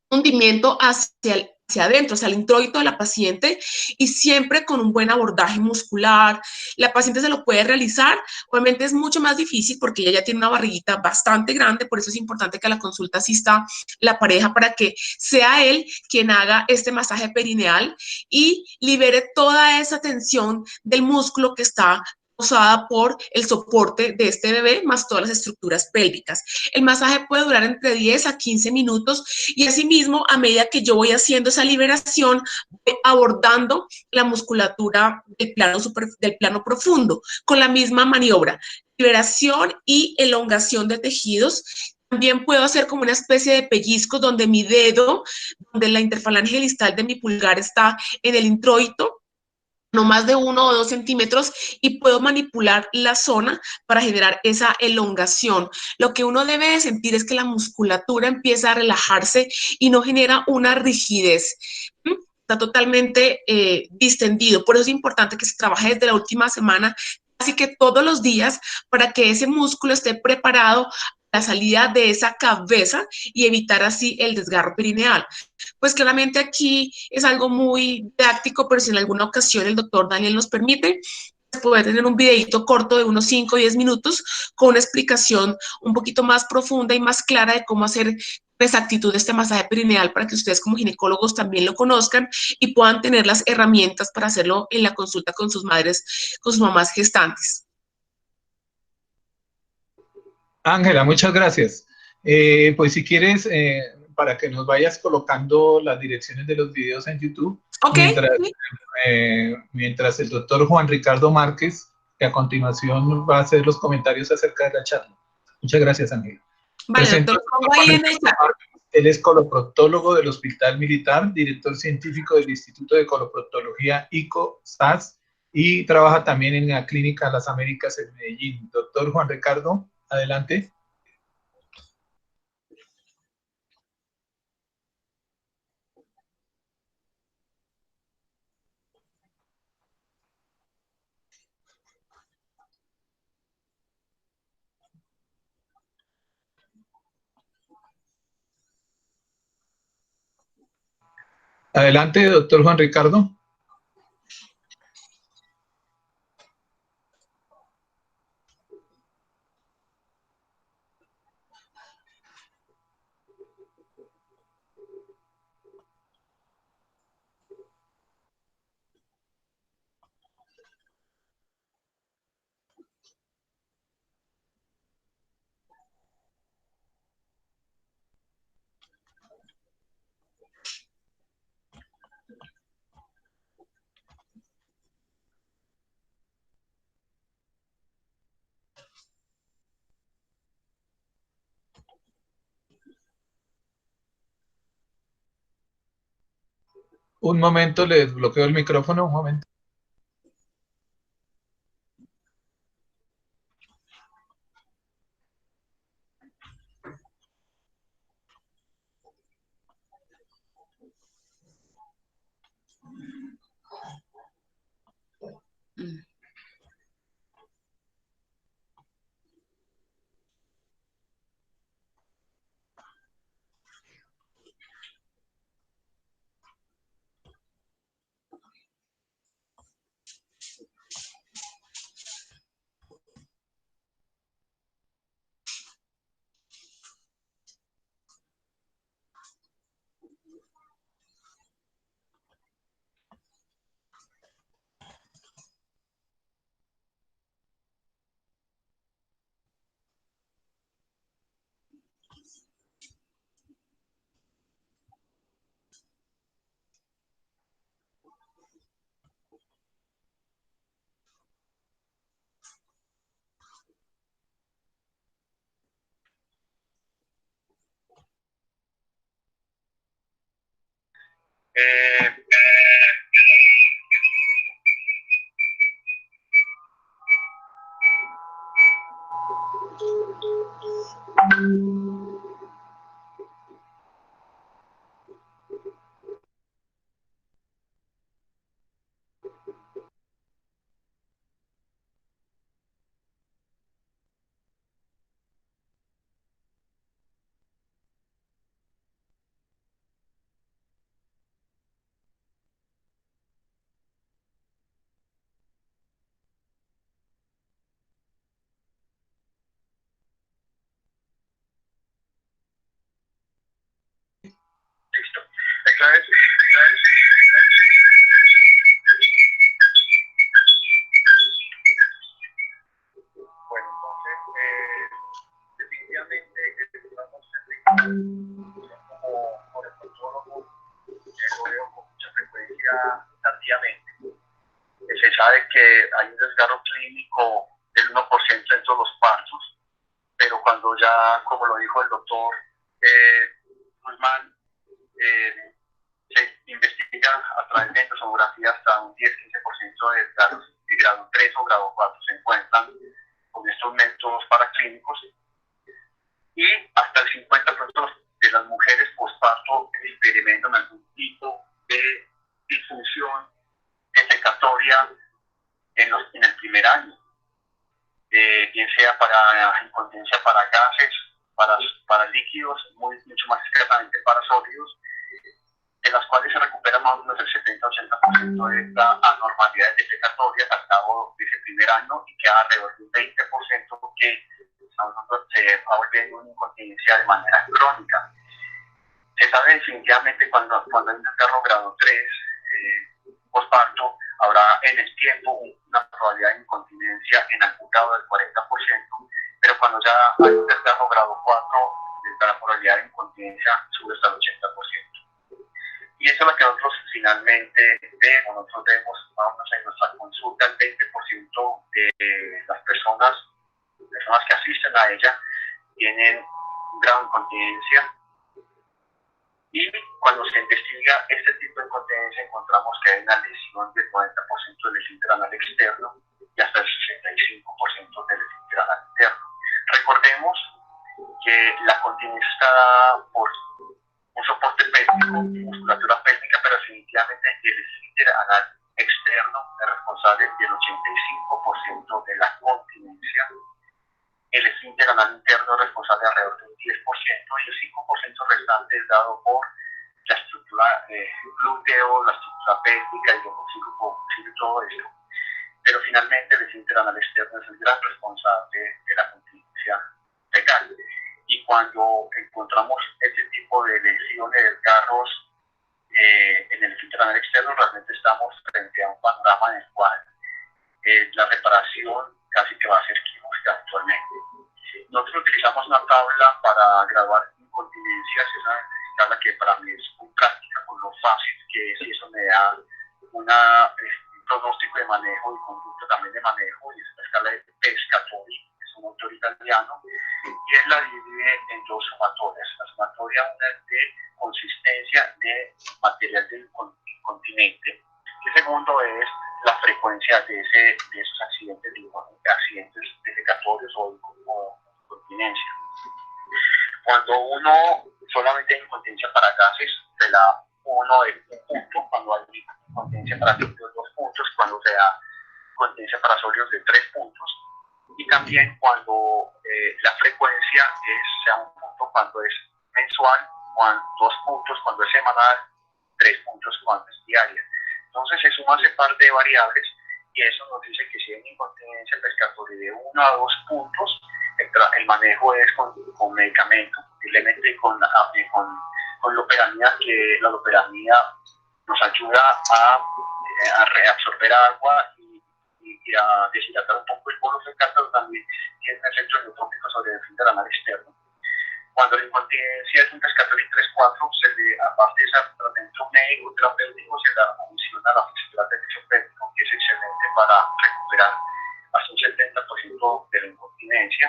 hundimiento hacia hacia adentro, hacia el introito de la paciente y siempre con un buen abordaje muscular. La paciente se lo puede realizar, obviamente es mucho más difícil porque ella ya tiene una barriguita bastante grande, por eso es importante que a la consulta asista la pareja para que sea él quien haga este masaje perineal y libere toda esa tensión del músculo que está causada por el soporte de este bebé más todas las estructuras pélvicas. El masaje puede durar entre 10 a 15 minutos y asimismo, a medida que yo voy haciendo esa liberación, voy abordando la musculatura del plano profundo con la misma maniobra, liberación y elongación de tejidos. También puedo hacer como una especie de pellizco donde mi dedo, donde la interfalange distal de mi pulgar está en el introito, no más de 1 o 2 centímetros, y puedo manipular la zona para generar esa elongación. Lo que uno debe de sentir es que la musculatura empieza a relajarse y no genera una rigidez. Está totalmente distendido. Por eso es importante que se trabaje desde la última semana, casi que todos los días, para que ese músculo esté preparado a la salida de esa cabeza y evitar así el desgarro perineal. Pues claramente aquí es algo muy didáctico, pero si en alguna ocasión el doctor Daniel nos permite, poder tener un videito corto de unos 5 o 10 minutos con una explicación un poquito más profunda y más clara de cómo hacer exactitud este masaje perineal para que ustedes como ginecólogos también lo conozcan y puedan tener las herramientas para hacerlo en la consulta con sus madres, con sus mamás gestantes. Ángela, muchas gracias. Pues si quieres, para que nos vayas colocando las direcciones de los videos en YouTube, Ok, mientras, sí. mientras el doctor Juan Ricardo Márquez, que a continuación va a hacer los comentarios acerca de la charla. Muchas gracias, Ángela. Vale, Presento doctor, al lo pongo doctor ahí Juan en el Ricardo chat. Márquez. Él es coloproctólogo del Hospital Militar, director científico del Instituto de Coloproctología ICO-SAS y trabaja también en la Clínica Las Américas en Medellín. Doctor Juan Ricardo, adelante. Adelante, doctor Juan Ricardo. Un momento, le desbloqueo el micrófono, un momento. Bueno, entonces, definitivamente, como dermatólogo, lo veo con mucha frecuencia tardíamente. Se sabe que hay un desgarro clínico del 1% en todos los partos, pero cuando ya, como lo dijo el doctor Guzmán, se investiga a través de endosonografía hasta un 10-15% de desgarros de grado 3 o grado 4 se encuentran con estos métodos paraclínicos, y hasta el 50% de las mujeres postparto experimentan algún tipo de disfunción defecatoria en el primer año, bien sea para incontinencia para gases, para líquidos, mucho más escasamente para sólidos, de las cuales se recupera más o menos el 70-80% de esta anormalidad defecatoria al cabo de ese primer año, y queda alrededor de un 20% que se va volviendo una incontinencia de manera crónica. Se sabe definitivamente cuando hay un desgarro grado 3 postparto, habrá en el tiempo una probabilidad de incontinencia en algún grado del 40%, pero cuando ya hay un desgarro grado 4, la probabilidad de incontinencia sube hasta el 80%. Y eso es lo que nosotros finalmente vemos. Nosotros vemos, vamos en nuestra consulta, el 20% de las personas que asisten a ella tienen un grado de incontinencia, y cuando se investiga este tipo de incontinencia encontramos que hay una lesión del 90% del esfínter anal externo y hasta el 65% del esfínter anal interno. Recordemos que la continencia está dada por un soporte pélvico y musculatura pélvica, pero definitivamente el esfínter anal externo es responsable del 85% de la continencia. El esfínter anal interno es responsable de alrededor de un 10%, y el 5% restante es dado por la estructura glúteo, la estructura pélvica, el hemociclo y todo eso. Pero finalmente el esfínter anal externo es el gran responsable de la continencia fecal. Y cuando encontramos este tipo de lesiones, desgarros en el esfínter anal externo, realmente estamos frente a un panorama en el cual la reparación casi que va a ser quirúrgica actualmente. Nosotros utilizamos una tabla para graduar incontinencias, esa tabla que para mí es muy práctica, por lo fácil que es, y eso me da un pronóstico de manejo y conducta también de manejo, y es la escala de Pescatori, que es un autor italiano, y él la divide en dos sumatorias. La sumatoria, una es de consistencia de material del incontinente, y el segundo es la frecuencia de esos accidentes, accidentes defecatorios o incontinencia. Cuando uno solamente hay incontinencia para gases, se da uno de un punto; cuando hay incontinencia para líquidos, 2 puntos; cuando se da incontinencia para sólidos, de 3 puntos. Y también cuando la frecuencia sea un punto cuando es mensual, 2 puntos cuando es semanal, 3 puntos cuando es diaria. Entonces se suma ese par de variables, y eso nos dice que si hay incontinencia pescatoria de 1 a 2 puntos, el manejo es con medicamento, posiblemente con loperamida, que la loperamida nos ayuda a reabsorber agua y a deshidratar un poco el bolo fecal, pero también tiene un efecto neutrópico sobre el esfínter anal externo. Cuando la incontinencia es un pescatorio 3-4, se le, aparte de ese tratamiento médico terapéutico, se le adiciona la flexibilidad del techo pélvico, que es excelente para recuperar hasta un 70% de la incontinencia.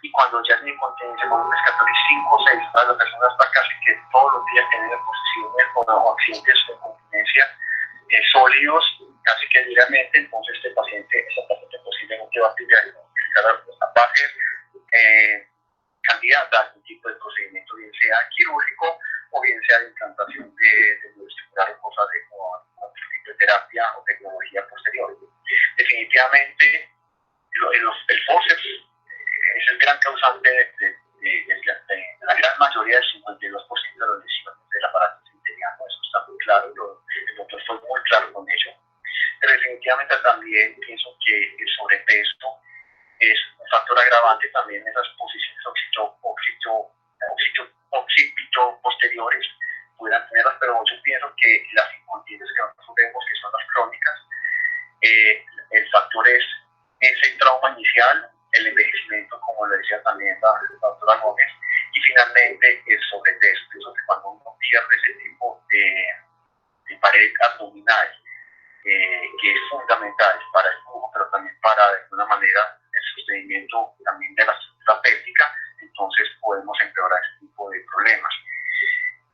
Y cuando ya es una incontinencia con un pescatorio 5-6, para la persona está casi que todos los días tiene posiciones o accidentes de incontinencia sólidos, casi que diariamente, entonces esa paciente posiblemente va a utilizar esta base candidata a algún tipo de procedimiento, bien sea quirúrgico o bien sea de implantación de neuroestimular o cosas como fitoterapia o tecnología posterior. Definitivamente, el forceps es el gran causante de la gran mayoría del 52% de las lesiones del aparato centeniano. Eso está muy claro, el doctor fue muy claro con ello. Pero definitivamente también pienso que el sobrepeso es un factor agravante también en esas posiciones occipito posteriores pudieran tenerlas, pero yo pienso que las incontinencias que nosotros vemos, que son las crónicas, el factor es ese trauma inicial, el envejecimiento, como lo decía también la doctora Gómez, y finalmente el sobrepeso. Eso que cuando uno pierde ese tipo de pared abdominal, que es fundamental para el flujo, pero también para, de alguna manera, el sostenimiento también de la estructura pélvica, entonces podemos empeorar este tipo de problemas.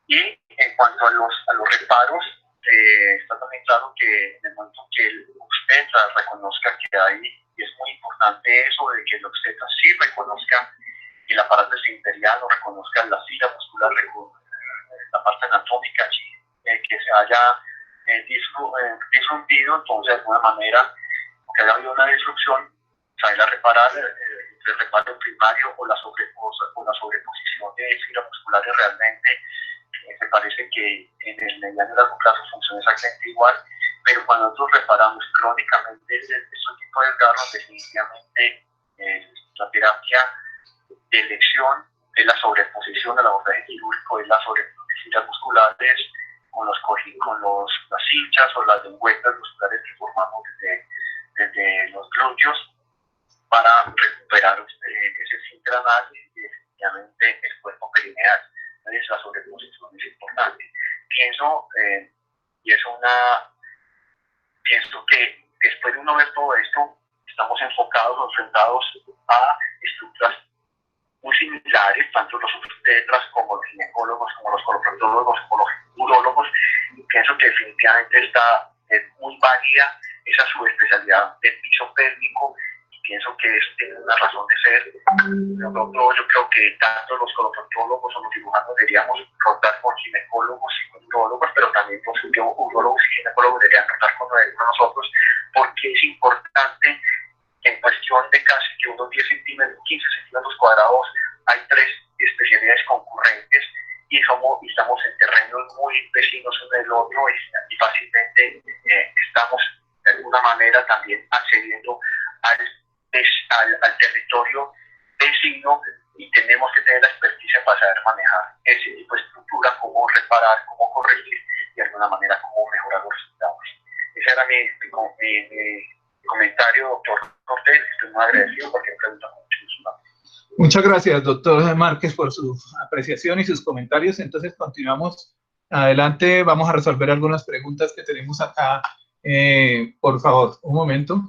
Y en cuanto a los reparos, está también claro que en el momento que el obstetra reconozca que hay, y es muy importante eso, de que el obstetra sí reconozca y el aparato esfinteriano reconozca la fibra muscular, la parte anatómica, que se haya disrumpido, entonces de alguna manera, porque haya habido una disrupción, saber a reparar el reparo primario o la sobreposición de fibras musculares realmente. Me parece que en el mediano y largo plazo funciona exactamente igual, pero cuando nosotros reparamos crónicamente este tipo de desgarros, definitivamente la terapia de elección es la sobreposición del abordaje quirúrgico, es la sobreposición de fibras musculares con las hinchas o las lengüetas musculares que formamos desde los glúteos para recuperar ese esfínter anal y definitivamente el cuerpo perineal. Entonces la sobreposición es importante. Pienso que después de uno ver todo esto, estamos enfocados o enfrentados a estructuras muy similares, tanto los obstetras como los ginecólogos, como los coloproctólogos, como los urólogos. Pienso que definitivamente está muy válida esa subespecialidad del piso pélvico, y pienso que eso tiene una razón de ser. Yo creo que tanto los coloproctólogos o los cirujanos deberíamos rotar con ginecólogos y con urólogos, pero también los urólogos y ginecólogos deberían rotar con nosotros, porque es importante que en cuestión de casi que unos 10 centímetros, 15 centímetros cuadrados, hay 3 especialidades concurrentes y estamos en terrenos muy vecinos uno del otro, y fácilmente estamos de alguna manera también accediendo al territorio vecino, y tenemos que tener la experticia para saber manejar ese tipo de estructura, cómo reparar, cómo corregir y de alguna manera cómo mejorar los resultados. Ese era mi comentario, doctor Cortés. Estoy muy agradecido porque me preguntan mucho. Muchas gracias, doctor Márquez, por su apreciación y sus comentarios. Entonces, continuamos adelante. Vamos a resolver algunas preguntas que tenemos acá. Por favor, un momento.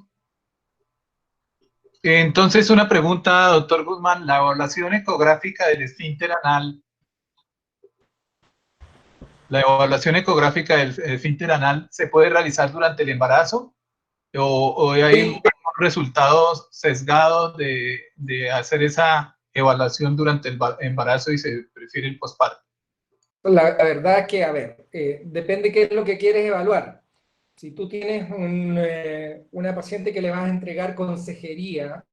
Entonces, una pregunta, doctor Guzmán. ¿La evaluación ecográfica del esfínter anal, se puede realizar durante el embarazo? ¿O hay un resultado sesgado de hacer esa evaluación durante el embarazo y se prefiere el posparto? La verdad que, a ver, depende qué es lo que quieres evaluar. Si tú tienes una paciente que le vas a entregar consejería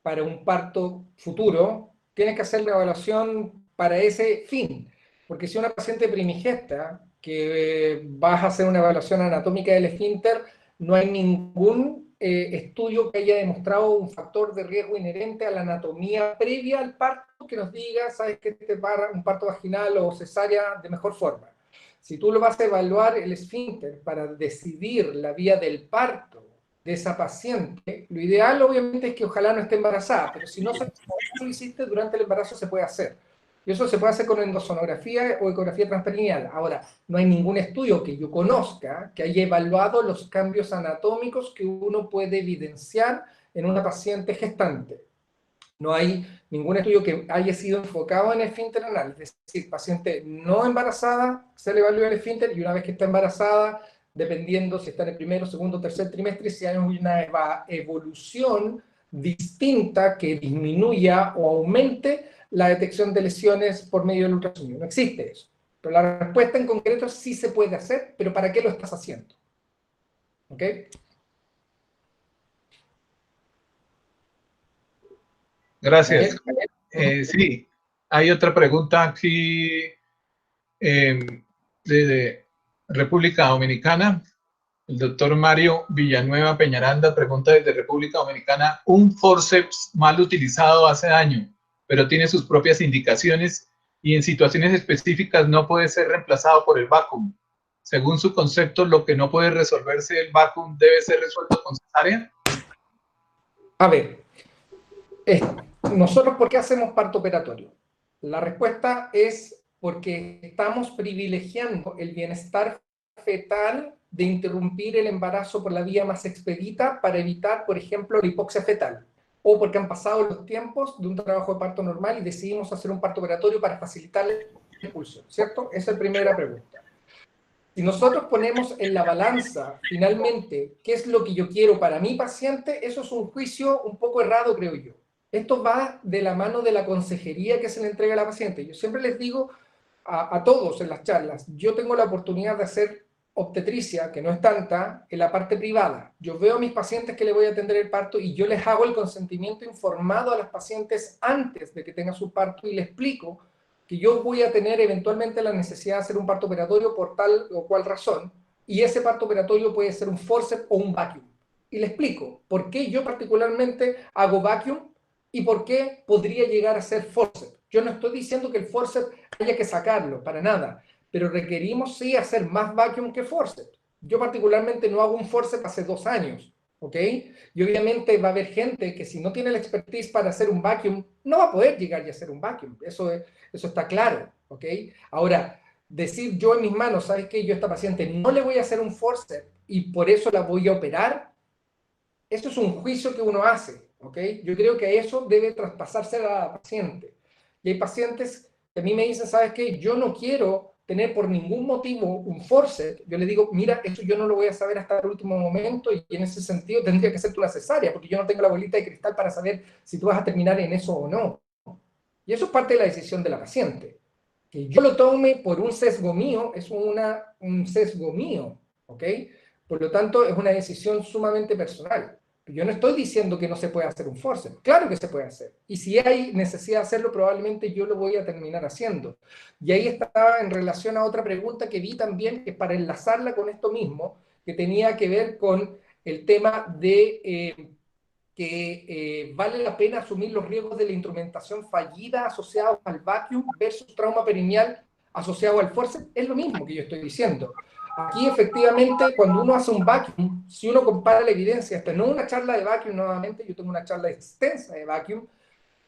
para un parto futuro, tienes que hacer la evaluación para ese fin. Porque si una paciente primigesta, que vas a hacer una evaluación anatómica del esfínter, no hay ningún estudio que haya demostrado un factor de riesgo inherente a la anatomía previa al parto que nos diga, sabes que te va un parto vaginal o cesárea de mejor forma. Si tú lo vas a evaluar el esfínter para decidir la vía del parto de esa paciente, lo ideal obviamente es que ojalá no esté embarazada, pero si no lo hiciste durante el embarazo se puede hacer. Y eso se puede hacer con endosonografía o ecografía transperineal. Ahora, no hay ningún estudio que yo conozca que haya evaluado los cambios anatómicos que uno puede evidenciar en una paciente gestante. No hay ningún estudio que haya sido enfocado en el esfínter anal. Es decir, paciente no embarazada, se le evalúa el esfínter, y una vez que está embarazada, dependiendo si está en el primero, segundo, tercer trimestre, si hay una evolución distinta que disminuya o aumente la detección de lesiones por medio del ultrasonido. No existe eso. Pero la respuesta en concreto es sí se puede hacer, pero ¿para qué lo estás haciendo? ¿Ok? Gracias. Sí, hay otra pregunta aquí de República Dominicana. El doctor Mario Villanueva Peñaranda pregunta desde República Dominicana: un forceps mal utilizado hace daño, pero tiene sus propias indicaciones y en situaciones específicas no puede ser reemplazado por el vacuum. según su concepto, lo que no puede resolverse el vacuum debe ser resuelto con cesárea? A ver, nosotros, ¿por qué hacemos parto operatorio? La respuesta es porque estamos privilegiando el bienestar fetal de interrumpir el embarazo por la vía más expedita para evitar, por ejemplo, la hipoxia fetal, o porque han pasado los tiempos de un trabajo de parto normal y decidimos hacer un parto operatorio para facilitar la expulsión, ¿cierto? Esa es la primera pregunta. Si nosotros ponemos en la balanza, finalmente, qué es lo que yo quiero para mi paciente, eso es un juicio un poco errado, creo yo. Esto va de la mano de la consejería que se le entrega a la paciente. Yo siempre les digo a todos en las charlas, yo tengo la oportunidad de hacer obstetricia, que no es tanta, en la parte privada. Yo veo a mis pacientes que le voy a atender el parto y yo les hago el consentimiento informado a las pacientes antes de que tengan su parto y les explico que yo voy a tener eventualmente la necesidad de hacer un parto operatorio por tal o cual razón, y ese parto operatorio puede ser un forceps o un vacuum. Y le explico por qué yo particularmente hago vacuum y por qué podría llegar a ser forceps. Yo no estoy diciendo que el forceps haya que sacarlo, para nada, pero requerimos sí hacer más vacuum que forceps. Yo particularmente no hago un forceps hace 2 años, ¿ok? Y obviamente va a haber gente que si no tiene la expertise para hacer un vacuum, no va a poder llegar y hacer un vacuum. Eso está claro, ¿ok? Ahora, decir yo en mis manos, ¿sabes qué? Yo a esta paciente no le voy a hacer un forceps y por eso la voy a operar, eso es un juicio que uno hace, ¿ok? Yo creo que eso debe traspasarse a la paciente. Y hay pacientes que a mí me dicen, ¿sabes qué? Yo no quiero tener por ningún motivo un forceps. Yo le digo, mira, eso yo no lo voy a saber hasta el último momento y en ese sentido tendría que ser una cesárea, porque yo no tengo la bolita de cristal para saber si tú vas a terminar en eso o no. Y eso es parte de la decisión de la paciente. Que yo lo tome por un sesgo mío es un sesgo mío, ¿ok? Por lo tanto, es una decisión sumamente personal. Yo no estoy diciendo que no se puede hacer un forceps. Claro que se puede hacer. Y si hay necesidad de hacerlo, probablemente yo lo voy a terminar haciendo. Y ahí estaba en relación a otra pregunta que vi también, que es para enlazarla con esto mismo, que tenía que ver con el tema de que vale la pena asumir los riesgos de la instrumentación fallida asociados al vacuum versus trauma perineal asociado al forceps. Es lo mismo que yo estoy diciendo. Aquí efectivamente cuando uno hace un vacuum, si uno compara la evidencia, esta no es una charla de vacuum nuevamente, yo tengo una charla extensa de vacuum,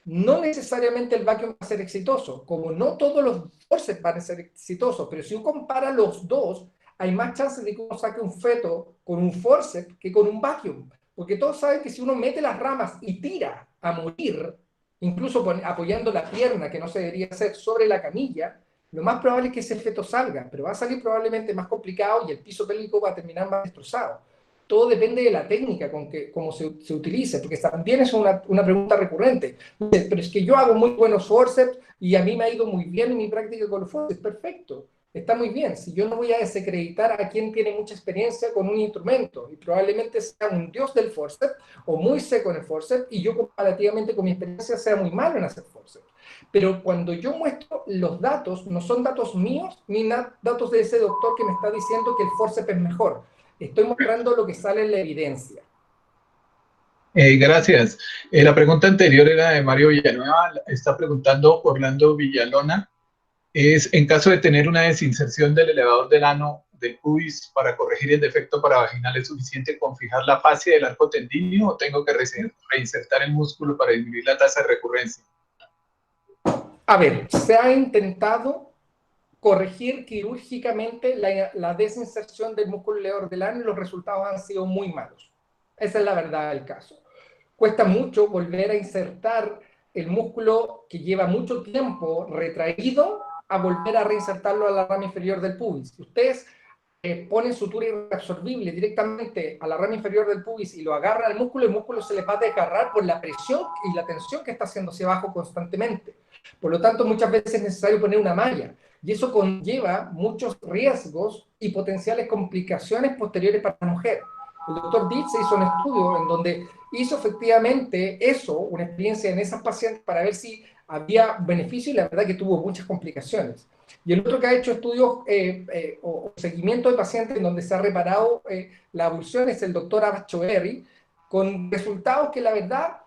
no necesariamente el vacuum va a ser exitoso, como no todos los forceps van a ser exitosos, pero si uno compara los dos, hay más chances de que uno saque un feto con un forceps que con un vacuum, porque todos saben que si uno mete las ramas y tira a morir, incluso apoyando la pierna, que no se debería hacer, sobre la camilla, lo más probable es que ese feto salga, pero va a salir probablemente más complicado y el piso pélvico va a terminar más destrozado. Todo depende de la técnica con que cómo se utilice, porque también es una pregunta recurrente. Pero es que yo hago muy buenos forceps y a mí me ha ido muy bien en mi práctica con los forceps. Perfecto, está muy bien. Si yo no voy a desacreditar a quien tiene mucha experiencia con un instrumento y probablemente sea un dios del forceps o muy seco en el forceps y yo comparativamente con mi experiencia sea muy malo en hacer forceps. Pero cuando yo muestro los datos, no son datos míos ni datos de ese doctor que me está diciendo que el forceps es mejor. Estoy mostrando lo que sale en la evidencia. Gracias. La pregunta anterior era de Mario Villanueva. Está preguntando Orlando Villalona. Es, en caso de tener una desinserción del elevador del ano del pubis para corregir el defecto paravaginal, ¿es suficiente con fijar la fascia del arco tendíneo o tengo que reinsertar el músculo para disminuir la tasa de recurrencia? A ver, se ha intentado corregir quirúrgicamente la desinserción del músculo elevador del ano y los resultados han sido muy malos. Esa es la verdad del caso. Cuesta mucho volver a insertar el músculo que lleva mucho tiempo retraído a volver a reinsertarlo a la rama inferior del pubis. Si ustedes ponen sutura irreabsorbible directamente a la rama inferior del pubis y lo agarran al músculo, el músculo se les va a desgarrar por la presión y la tensión que está haciendo hacia abajo constantemente. Por lo tanto, muchas veces es necesario poner una malla. Y eso conlleva muchos riesgos y potenciales complicaciones posteriores para la mujer. El doctor Dietz hizo un estudio en donde hizo efectivamente eso, una experiencia en esas pacientes para ver si había beneficio y la verdad que tuvo muchas complicaciones. Y el otro que ha hecho estudios o seguimiento de pacientes en donde se ha reparado la abulsión es el doctor Abbas Choerry, con resultados que la verdad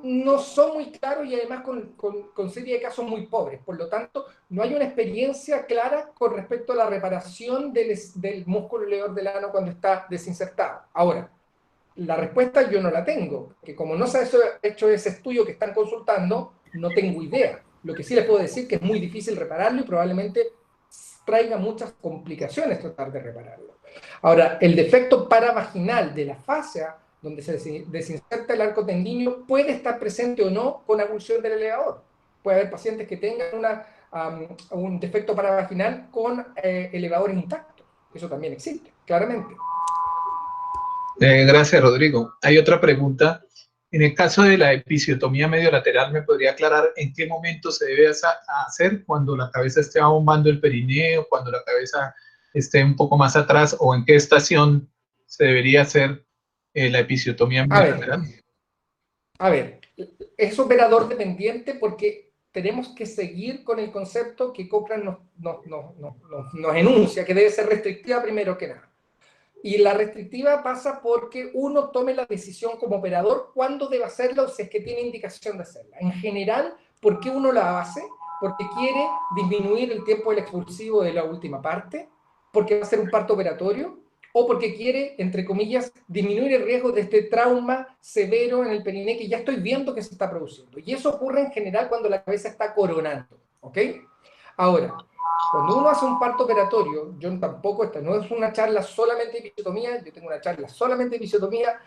no son muy claros y además con serie de casos muy pobres. Por lo tanto, no hay una experiencia clara con respecto a la reparación del músculo elevador del ano cuando está desinsertado. Ahora, la respuesta yo no la tengo, que como no se ha hecho ese estudio que están consultando, no tengo idea. Lo que sí les puedo decir es que es muy difícil repararlo y probablemente traiga muchas complicaciones tratar de repararlo. Ahora, el defecto paravaginal de la fascia, donde se desinserta el arco tendinio, puede estar presente o no con avulsión del elevador. Puede haber pacientes que tengan un defecto paravaginal con elevadores intactos. Eso también existe, claramente. Gracias, Rodrigo. Hay otra pregunta. En el caso de la episiotomía mediolateral, ¿me podría aclarar en qué momento se debe hacer? ¿Cuando la cabeza esté bombando el perineo, cuando la cabeza esté un poco más atrás, o en qué estación se debería hacer la episiotomía mediolateral? A ver, es operador dependiente porque tenemos que seguir con el concepto que Cochrane nos enuncia, que debe ser restrictiva primero que nada. Y la restrictiva pasa porque uno tome la decisión como operador cuándo debe hacerla o si es que tiene indicación de hacerla. En general, ¿por qué uno la hace? Porque quiere disminuir el tiempo del expulsivo de la última parte, porque va a ser un parto operatorio, o porque quiere, entre comillas, disminuir el riesgo de este trauma severo en el periné que ya estoy viendo que se está produciendo. Y eso ocurre en general cuando la cabeza está coronando, ¿ok? Ahora, cuando uno hace un parto operatorio, yo tampoco, esta no es una charla solamente de episiotomía, yo tengo una charla solamente de episiotomía,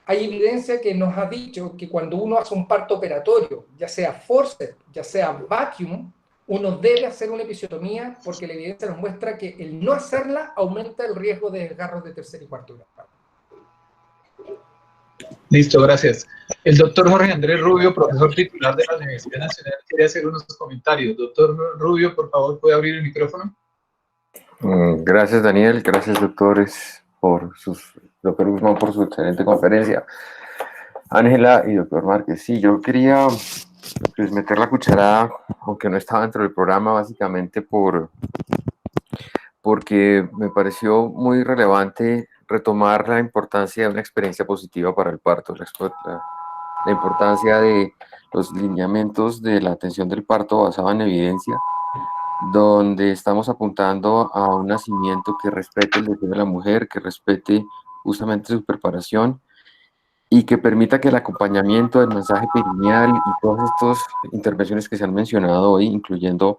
hay evidencia que nos ha dicho que cuando uno hace un parto operatorio, ya sea forceps, ya sea vacuum, uno debe hacer una episiotomía porque la evidencia nos muestra que el no hacerla aumenta el riesgo de desgarros de tercer y cuarto grado. Listo, gracias. El doctor Jorge Andrés Rubio, profesor titular de la Universidad Nacional, quiere hacer unos comentarios. Doctor Rubio, por favor, ¿puede abrir el micrófono? Gracias, Daniel. Gracias, doctores, doctor Guzmán, por su excelente conferencia. Ángela y doctor Márquez, sí, yo quería meter la cucharada, aunque no estaba dentro del programa, básicamente porque me pareció muy relevante retomar la importancia de una experiencia positiva para el parto, la importancia de los lineamientos de la atención del parto basado en evidencia, donde estamos apuntando a un nacimiento que respete el deseo de la mujer, que respete justamente su preparación y que permita que el acompañamiento del masaje perineal y todas estas intervenciones que se han mencionado hoy, incluyendo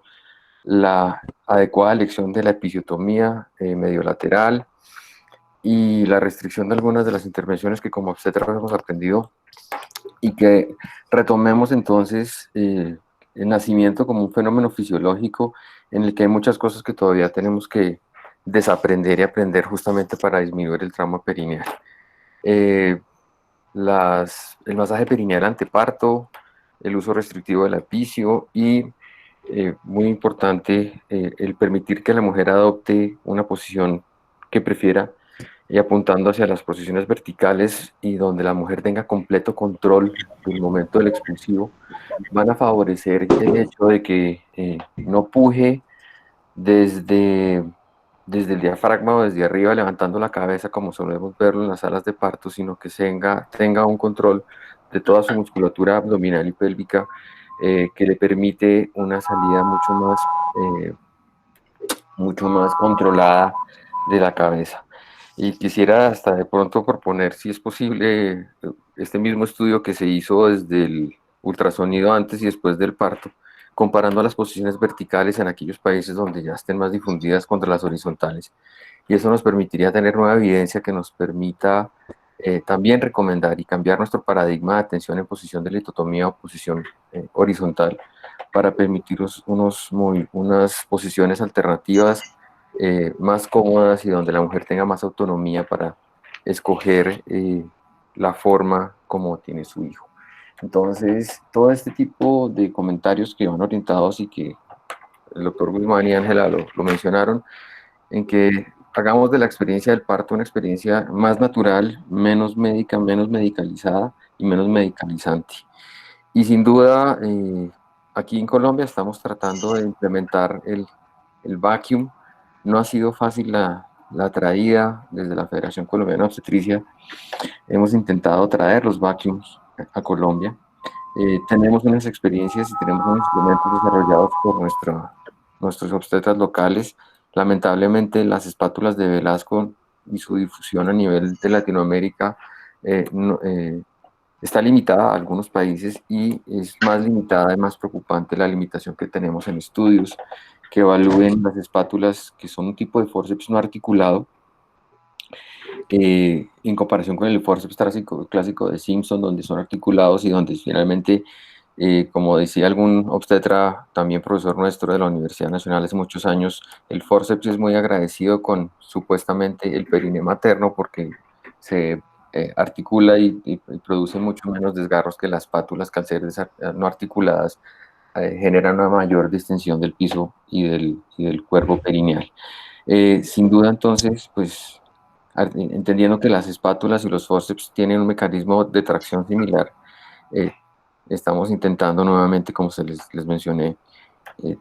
la adecuada elección de la episiotomía mediolateral y la restricción de algunas de las intervenciones que como obstetras hemos aprendido, y que retomemos entonces el nacimiento como un fenómeno fisiológico en el que hay muchas cosas que todavía tenemos que desaprender y aprender justamente para disminuir el trauma perineal. El masaje perineal anteparto, el uso restrictivo de la episio y muy importante el permitir que la mujer adopte una posición que prefiera y apuntando hacia las posiciones verticales y donde la mujer tenga completo control del momento del expulsivo, van a favorecer el hecho de que no puje desde el diafragma o desde arriba levantando la cabeza como solemos verlo en las salas de parto, sino que tenga un control de toda su musculatura abdominal y pélvica que le permite una salida mucho más controlada de la cabeza. Y quisiera hasta de pronto proponer, si es posible, este mismo estudio que se hizo desde el ultrasonido antes y después del parto, comparando las posiciones verticales en aquellos países donde ya estén más difundidas contra las horizontales. Y eso nos permitiría tener nueva evidencia que nos permita también recomendar y cambiar nuestro paradigma de atención en posición de litotomía o posición horizontal para permitir unas posiciones alternativas más cómodas y donde la mujer tenga más autonomía para escoger la forma como tiene su hijo. Entonces, todo este tipo de comentarios que van orientados y que el doctor Guzmán y Ángela lo mencionaron, en que hagamos de la experiencia del parto una experiencia más natural, menos médica, menos medicalizada y menos medicalizante. Y sin duda, aquí en Colombia estamos tratando de implementar el vacuum. No ha sido fácil la traída desde la Federación Colombiana de Obstetricia. Hemos intentado traer los vacuums a Colombia. tenemos unas experiencias y tenemos unos instrumentos desarrollados por nuestros obstetras locales. Lamentablemente, las espátulas de Velasco y su difusión a nivel de Latinoamérica está limitada a algunos países, y es más limitada y más preocupante la limitación que tenemos en estudios que evalúen las espátulas, que son un tipo de forceps no articulado, en comparación con el forceps clásico de Simpson, donde son articulados y donde finalmente, como decía algún obstetra, también profesor nuestro de la Universidad Nacional hace muchos años, el forceps es muy agradecido con supuestamente el perine materno porque se articula y produce mucho menos desgarros que las espátulas, que al ser no articuladas generan una mayor distensión del piso y del cuerpo perineal. Sin duda, entonces, pues entendiendo que las espátulas y los forceps tienen un mecanismo de tracción similar, estamos intentando nuevamente, como les mencioné,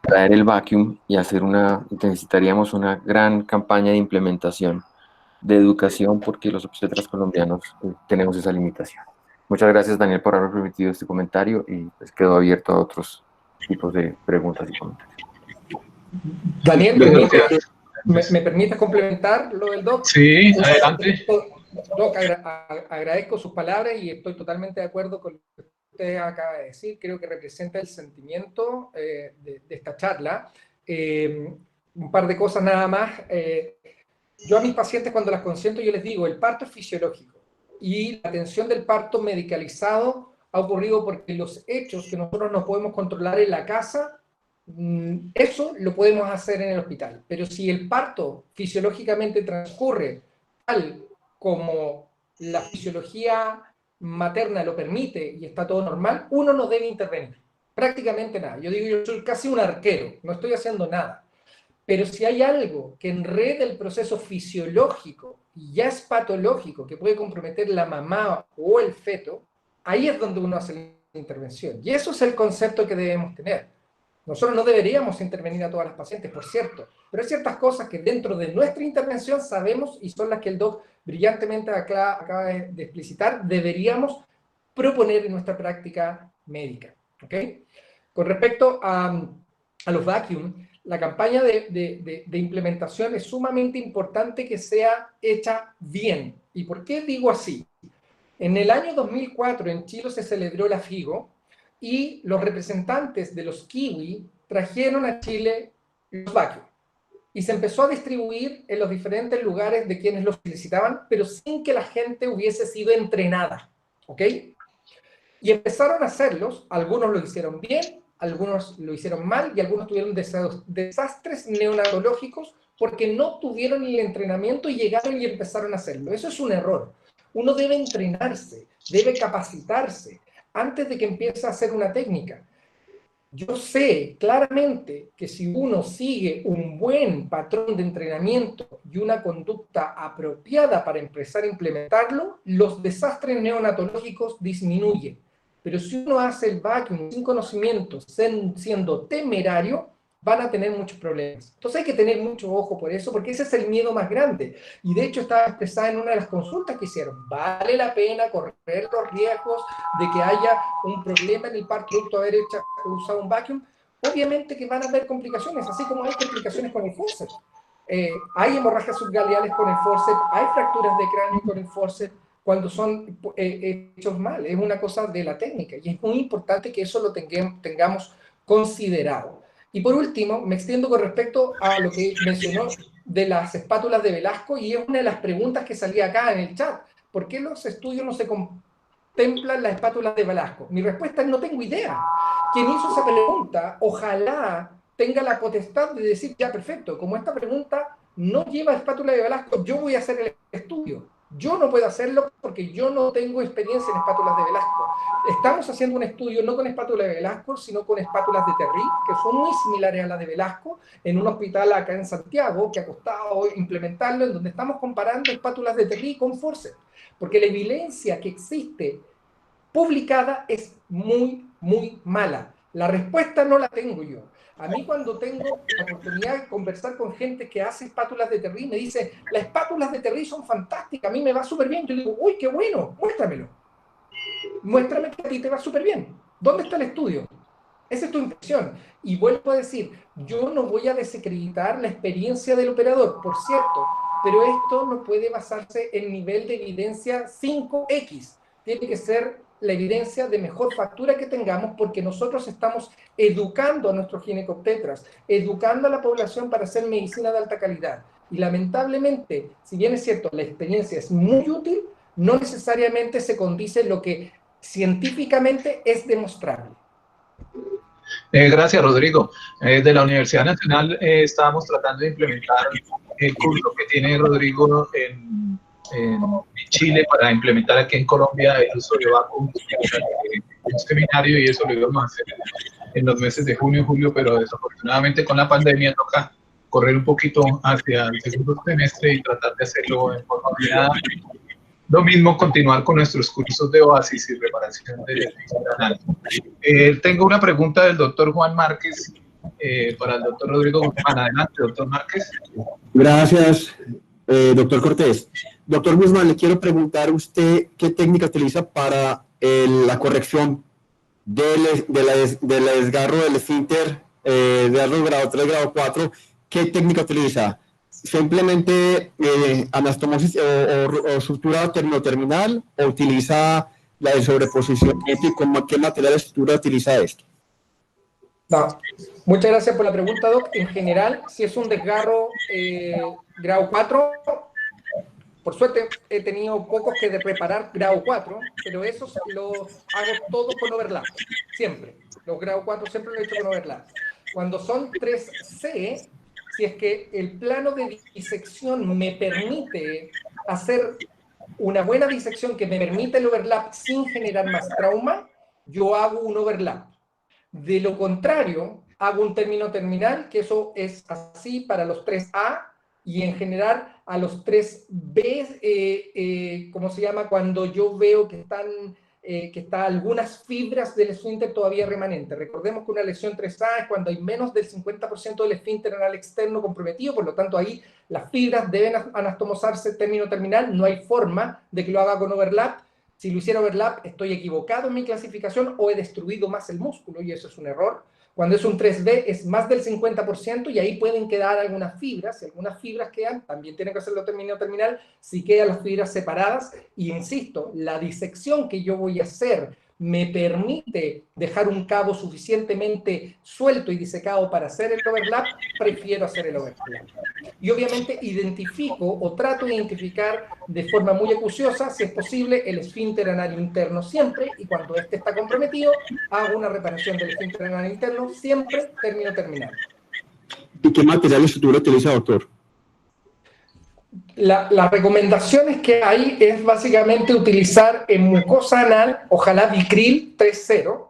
traer el vacuum y necesitaríamos una gran campaña de implementación, de educación, porque los obstetras colombianos tenemos esa limitación. Muchas gracias, Daniel, por haber permitido este comentario, y pues quedo abierto a otros tipos de preguntas y comentarios. Daniel, ¿me permites complementar lo del doc? Sí, adelante. Doc, agradezco sus palabras y estoy totalmente de acuerdo con lo que usted acaba de decir. Creo que representa el sentimiento de esta charla. Un par de cosas nada más. Yo a mis pacientes, cuando las consiento, yo les digo, el parto es fisiológico y la atención del parto medicalizado ha ocurrido porque los hechos que nosotros no podemos controlar en la casa, eso lo podemos hacer en el hospital. Pero si el parto fisiológicamente transcurre tal como la fisiología materna lo permite y está todo normal, uno no debe intervenir. Prácticamente nada. Yo digo, yo soy casi un arquero, no estoy haciendo nada. Pero si hay algo que enreda el proceso fisiológico y ya es patológico, que puede comprometer la mamá o el feto, ahí es donde uno hace la intervención. Y eso es el concepto que debemos tener. Nosotros no deberíamos intervenir a todas las pacientes, por cierto, pero hay ciertas cosas que dentro de nuestra intervención sabemos, y son las que el doc brillantemente acaba de explicitar, deberíamos proponer en nuestra práctica médica. ¿Okay? Con respecto a los vacuum, la campaña de implementación es sumamente importante que sea hecha bien. ¿Y por qué digo así? En el año 2004 en Chile se celebró la FIGO y los representantes de los kiwi trajeron a Chile los vacuum. Y se empezó a distribuir en los diferentes lugares de quienes los solicitaban, pero sin que la gente hubiese sido entrenada. ¿Ok? Y empezaron a hacerlos, algunos lo hicieron bien, algunos lo hicieron mal y algunos tuvieron desastres neonatológicos porque no tuvieron el entrenamiento y llegaron y empezaron a hacerlo. Eso es un error. Uno debe entrenarse, debe capacitarse antes de que empiece a hacer una técnica. Yo sé claramente que si uno sigue un buen patrón de entrenamiento y una conducta apropiada para empezar a implementarlo, los desastres neonatológicos disminuyen. Pero si uno hace el vacuum sin conocimiento, siendo temerario, van a tener muchos problemas. Entonces hay que tener mucho ojo por eso, porque ese es el miedo más grande. Y de hecho estaba expresada en una de las consultas que hicieron. ¿Vale la pena correr los riesgos de que haya un problema en el parto producto de haber usado un vacuum? Obviamente que van a haber complicaciones, así como hay complicaciones con el forceps. Hay hemorragias subgaleales con el forceps, hay fracturas de cráneo con el forceps, cuando son hechos mal. Es una cosa de la técnica y es muy importante que eso lo tengamos considerado. Y por último, me extiendo con respecto a lo que mencionó de las espátulas de Velasco, y es una de las preguntas que salía acá en el chat. ¿Por qué los estudios no se contemplan las espátulas de Velasco? Mi respuesta es no tengo idea. Quien hizo esa pregunta, ojalá tenga la potestad de decir, ya perfecto, como esta pregunta no lleva espátula de Velasco, yo voy a hacer el estudio. Yo no puedo hacerlo porque yo no tengo experiencia en espátulas de Velasco. Estamos haciendo un estudio no con espátulas de Velasco, sino con espátulas de Terry, que son muy similares a las de Velasco, en un hospital acá en Santiago, que ha costado implementarlo, en donde estamos comparando espátulas de Terry con forceps, porque la evidencia que existe publicada es muy, muy mala. La respuesta no la tengo yo. A mí cuando tengo la oportunidad de conversar con gente que hace espátulas de Terry, me dice, las espátulas de Terry son fantásticas, a mí me va súper bien. Yo digo, uy, qué bueno, muéstramelo. Muéstrame que a ti te va súper bien. ¿Dónde está el estudio? Esa es tu impresión. Y vuelvo a decir, yo no voy a desacreditar la experiencia del operador, por cierto, pero esto no puede basarse en nivel de evidencia 5X. Tiene que ser la evidencia de mejor factura que tengamos, porque nosotros estamos educando a nuestros ginecobstetras, educando a la población para hacer medicina de alta calidad. Y lamentablemente, si bien es cierto, la experiencia es muy útil, no necesariamente se condice lo que científicamente es demostrable. Gracias, Rodrigo. De la Universidad Nacional estábamos tratando de implementar el curso que tiene Rodrigo en Chile para implementar aquí en Colombia el uso de vacuum, un seminario, y eso lo íbamos a hacer en los meses de junio y julio, pero desafortunadamente con la pandemia toca correr un poquito hacia el segundo semestre y tratar de hacerlo en forma ordenada. Lo mismo, continuar con nuestros cursos de oasis y reparación de canal. Tengo una pregunta del doctor Juan Márquez para el doctor Rodrigo Guzmán. Adelante, doctor Márquez. Gracias, doctor Cortés. Doctor Guzmán, le quiero preguntar a usted qué técnica utiliza para la corrección del desgarro del esfínter de grado 3, grado 4. ¿Qué técnica utiliza? ¿Simplemente anastomosis o sutura terminoterminal, o utiliza la de sobreposición? ¿Qué material de sutura utiliza esto? No. Muchas gracias por la pregunta, Doc. En general, si es un desgarro grado 4, por suerte he tenido pocos que de reparar grado 4, pero esos los hago todos con overlap, siempre. Los grado 4 siempre los he hecho con overlap. Cuando son 3C, si es que el plano de disección me permite hacer una buena disección que me permite el overlap sin generar más trauma, yo hago un overlap. De lo contrario, hago un término terminal, que eso es así para los 3A, y en general a los 3B, ¿cómo se llama? Cuando yo veo que están algunas fibras del esfínter todavía remanentes. Recordemos que una lesión 3A es cuando hay menos del 50% del esfínter anal externo comprometido, por lo tanto ahí las fibras deben anastomosarse término terminal, no hay forma de que lo haga con overlap. Si lo hiciera overlap, estoy equivocado en mi clasificación o he destruido más el músculo, y eso es un error. Cuando es un 3B es más del 50% y ahí pueden quedar algunas fibras. Si algunas fibras quedan, también tienen que hacerlo término terminal. Si quedan las fibras separadas, y insisto, la disección que yo voy a hacer me permite dejar un cabo suficientemente suelto y disecado para hacer el overlap, prefiero hacer el overlap. Y obviamente identifico o trato de identificar de forma muy acuciosa, si es posible, el esfínter anal interno siempre, y cuando este está comprometido, hago una reparación del esfínter anal interno, siempre término terminal. ¿Y qué material de sutura utiliza, doctor? Las recomendaciones que hay es básicamente utilizar en mucosa anal, ojalá Vicryl 3.0,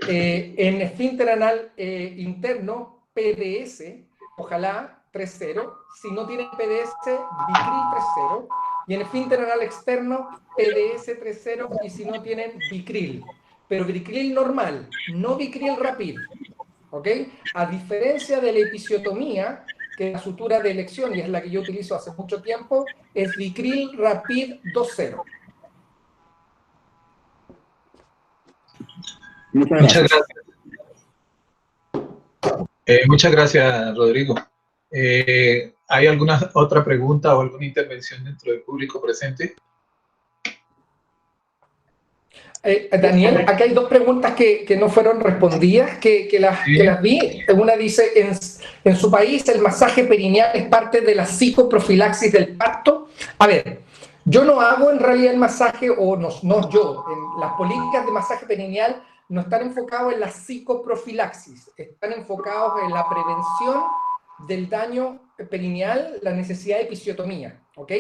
en esfínter anal interno, PDS, ojalá 3.0, si no tienen PDS, Vicryl 3.0, y en esfínter anal externo, PDS 3.0, y si no tienen Vicryl, pero Vicryl normal, no Vicryl Rapid, ¿ok? A diferencia de la episiotomía, que la sutura de elección, y es la que yo utilizo hace mucho tiempo, es Vicryl Rapid 2.0. Muchas gracias. Muchas gracias, Rodrigo. ¿Hay alguna otra pregunta o alguna intervención dentro del público presente? Daniel, acá hay dos preguntas que no fueron respondidas, que las vi. Una dice, en su país el masaje perineal es parte de la psicoprofilaxis del parto. A ver, yo no hago en realidad el masaje, o no yo, en las políticas de masaje perineal no están enfocados en la psicoprofilaxis, están enfocados en la prevención del daño perineal, la necesidad de episiotomía, ¿ok?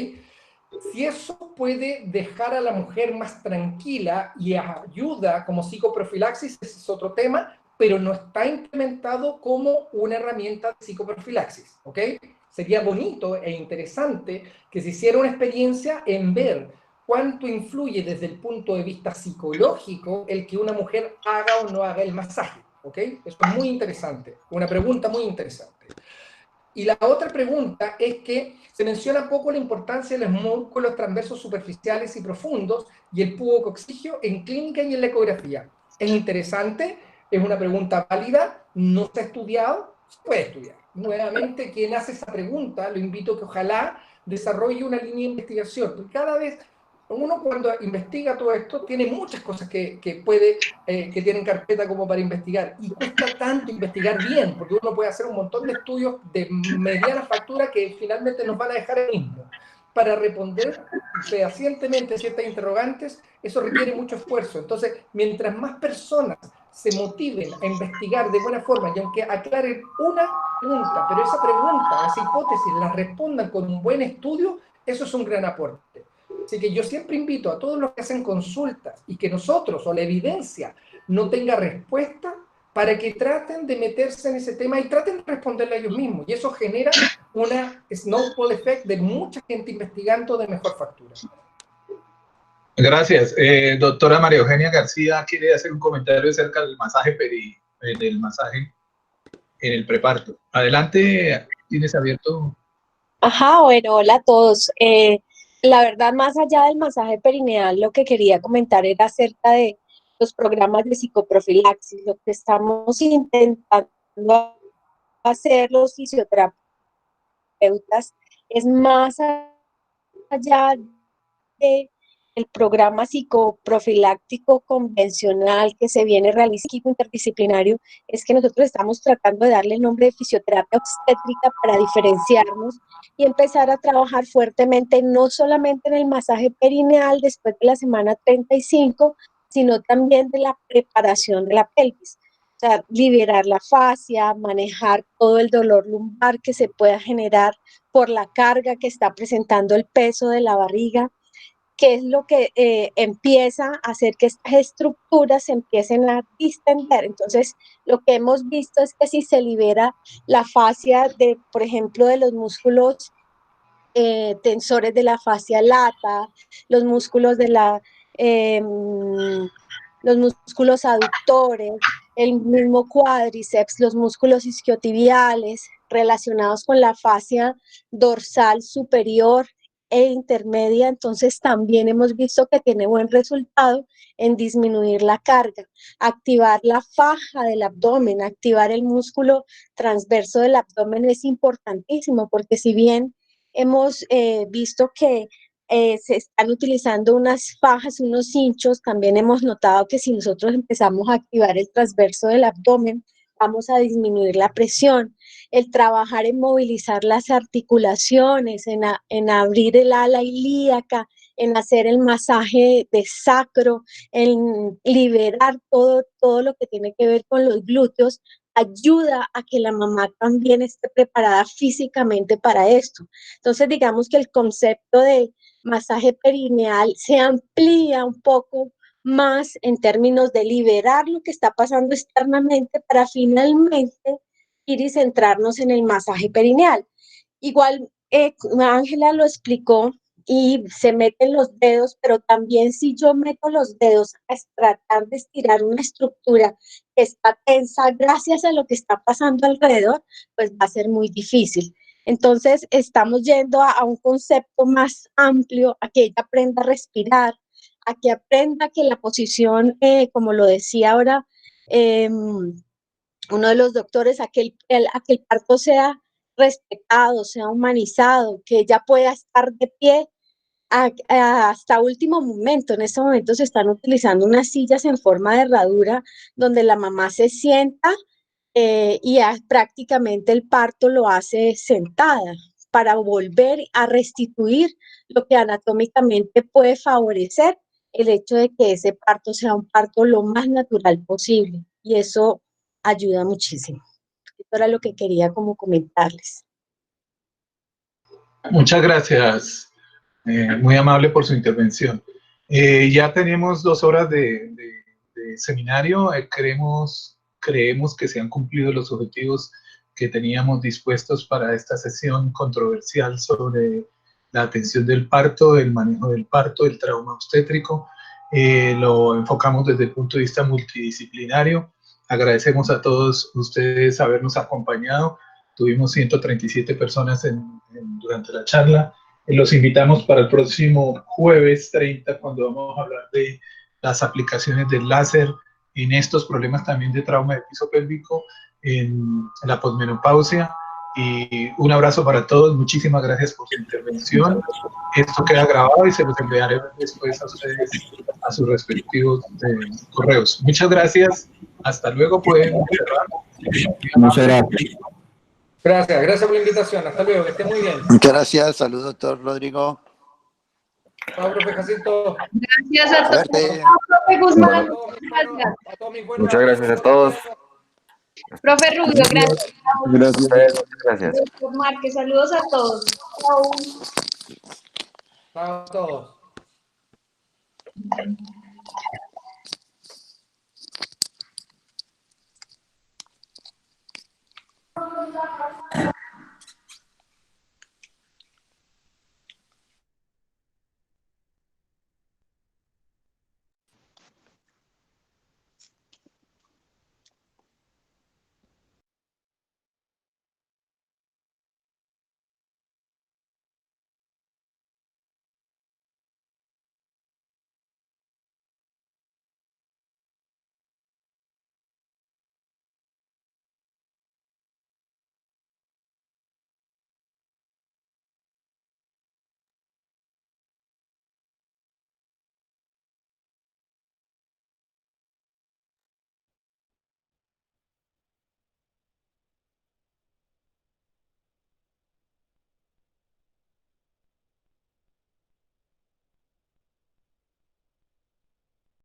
Si eso puede dejar a la mujer más tranquila y ayuda como psicoprofilaxis, ese es otro tema, pero no está implementado como una herramienta de psicoprofilaxis, ¿ok? Sería bonito e interesante que se hiciera una experiencia en ver cuánto influye desde el punto de vista psicológico el que una mujer haga o no haga el masaje, ¿ok? Eso es muy interesante, una pregunta muy interesante. Y la otra pregunta es que se menciona poco la importancia de los músculos transversos superficiales y profundos y el público coxígeo en clínica y en la ecografía. Es interesante, es una pregunta válida, no se ha estudiado, se puede estudiar. Nuevamente, quien hace esa pregunta, lo invito a que ojalá desarrolle una línea de investigación, porque cada vez uno cuando investiga todo esto tiene muchas cosas que tienen carpeta como para investigar, y cuesta tanto investigar bien, porque uno puede hacer un montón de estudios de mediana factura que finalmente nos van a dejar el mismo. Para responder fehacientemente ciertas interrogantes, eso requiere mucho esfuerzo. Entonces, mientras más personas se motiven a investigar de buena forma, y aunque aclaren una pregunta, pero esa pregunta, esa hipótesis, la respondan con un buen estudio, eso es un gran aporte. Así que yo siempre invito a todos los que hacen consultas y que nosotros o la evidencia no tenga respuesta, para que traten de meterse en ese tema y traten de responderle a ellos mismos. Y eso genera una snowball effect de mucha gente investigando de mejor factura. Gracias. Doctora María Eugenia García quiere hacer un comentario acerca del masaje del masaje en el preparto. Adelante, tienes abierto. Ajá, bueno, hola a todos. La verdad, más allá del masaje perineal, lo que quería comentar era acerca de los programas de psicoprofilaxis. Lo que estamos intentando hacer los fisioterapeutas es más allá de el programa psicoprofiláctico convencional que se viene realizando, equipo interdisciplinario, es que nosotros estamos tratando de darle el nombre de fisioterapia obstétrica para diferenciarnos y empezar a trabajar fuertemente, no solamente en el masaje perineal después de la semana 35, sino también de la preparación de la pelvis. O sea, liberar la fascia, manejar todo el dolor lumbar que se pueda generar por la carga que está presentando el peso de la barriga, que es lo que empieza a hacer que estas estructuras se empiecen a distender. Entonces, lo que hemos visto es que si se libera la fascia de, por ejemplo, de los músculos tensores de la fascia lata, los músculos de los músculos aductores, el mismo cuádriceps, los músculos isquiotibiales relacionados con la fascia dorsal superior e intermedia, entonces también hemos visto que tiene buen resultado en disminuir la carga, activar la faja del abdomen, activar el músculo transverso del abdomen es importantísimo, porque si bien hemos visto que se están utilizando unas fajas, unos cinchos, también hemos notado que si nosotros empezamos a activar el transverso del abdomen, vamos a disminuir la presión, el trabajar en movilizar las articulaciones, en abrir el ala ilíaca, en hacer el masaje de sacro, en liberar todo lo que tiene que ver con los glúteos, ayuda a que la mamá también esté preparada físicamente para esto. Entonces, digamos que el concepto de masaje perineal se amplía un poco más en términos de liberar lo que está pasando externamente para finalmente ir y centrarnos en el masaje perineal. Igual, Ángela lo explicó y se meten los dedos, pero también si yo meto los dedos a tratar de estirar una estructura que está tensa gracias a lo que está pasando alrededor, pues va a ser muy difícil. Entonces, estamos yendo a un concepto más amplio, a que ella aprenda a respirar, a que aprenda que la posición, como lo decía ahora uno de los doctores, a que el parto sea respetado, sea humanizado, que ella pueda estar de pie hasta último momento. En este momento se están utilizando unas sillas en forma de herradura donde la mamá se sienta y prácticamente el parto lo hace sentada para volver a restituir lo que anatómicamente puede favorecer el hecho de que ese parto sea un parto lo más natural posible, y eso ayuda muchísimo. Eso era lo que quería como comentarles. Muchas gracias, muy amable por su intervención. Ya tenemos 2 horas de seminario, creemos que se han cumplido los objetivos que teníamos dispuestos para esta sesión controversial sobre la atención del parto, el manejo del parto, el trauma obstétrico. Lo enfocamos desde el punto de vista multidisciplinario. Agradecemos a todos ustedes habernos acompañado. Tuvimos 137 personas durante la charla. Los invitamos para el próximo jueves 30, cuando vamos a hablar de las aplicaciones del láser en estos problemas también de trauma de piso pélvico, en la posmenopausia. Y un abrazo para todos, muchísimas gracias por su intervención. Esto queda grabado y se los enviaré después a ustedes a sus respectivos correos. Muchas gracias, hasta luego, pueden cerrar. Muchas gracias. Gracias por la invitación, hasta luego, que esté muy bien. Muchas gracias, saludos, doctor Rodrigo. Chao, profe Jacinto. Gracias a todos. Suerte. Profe Guzmán, Bueno, gracias. Muchas gracias a todos. Profe Rubio, gracias. Gracias. Gracias. Doctor Márquez, saludos a todos. Chao. chao a todos.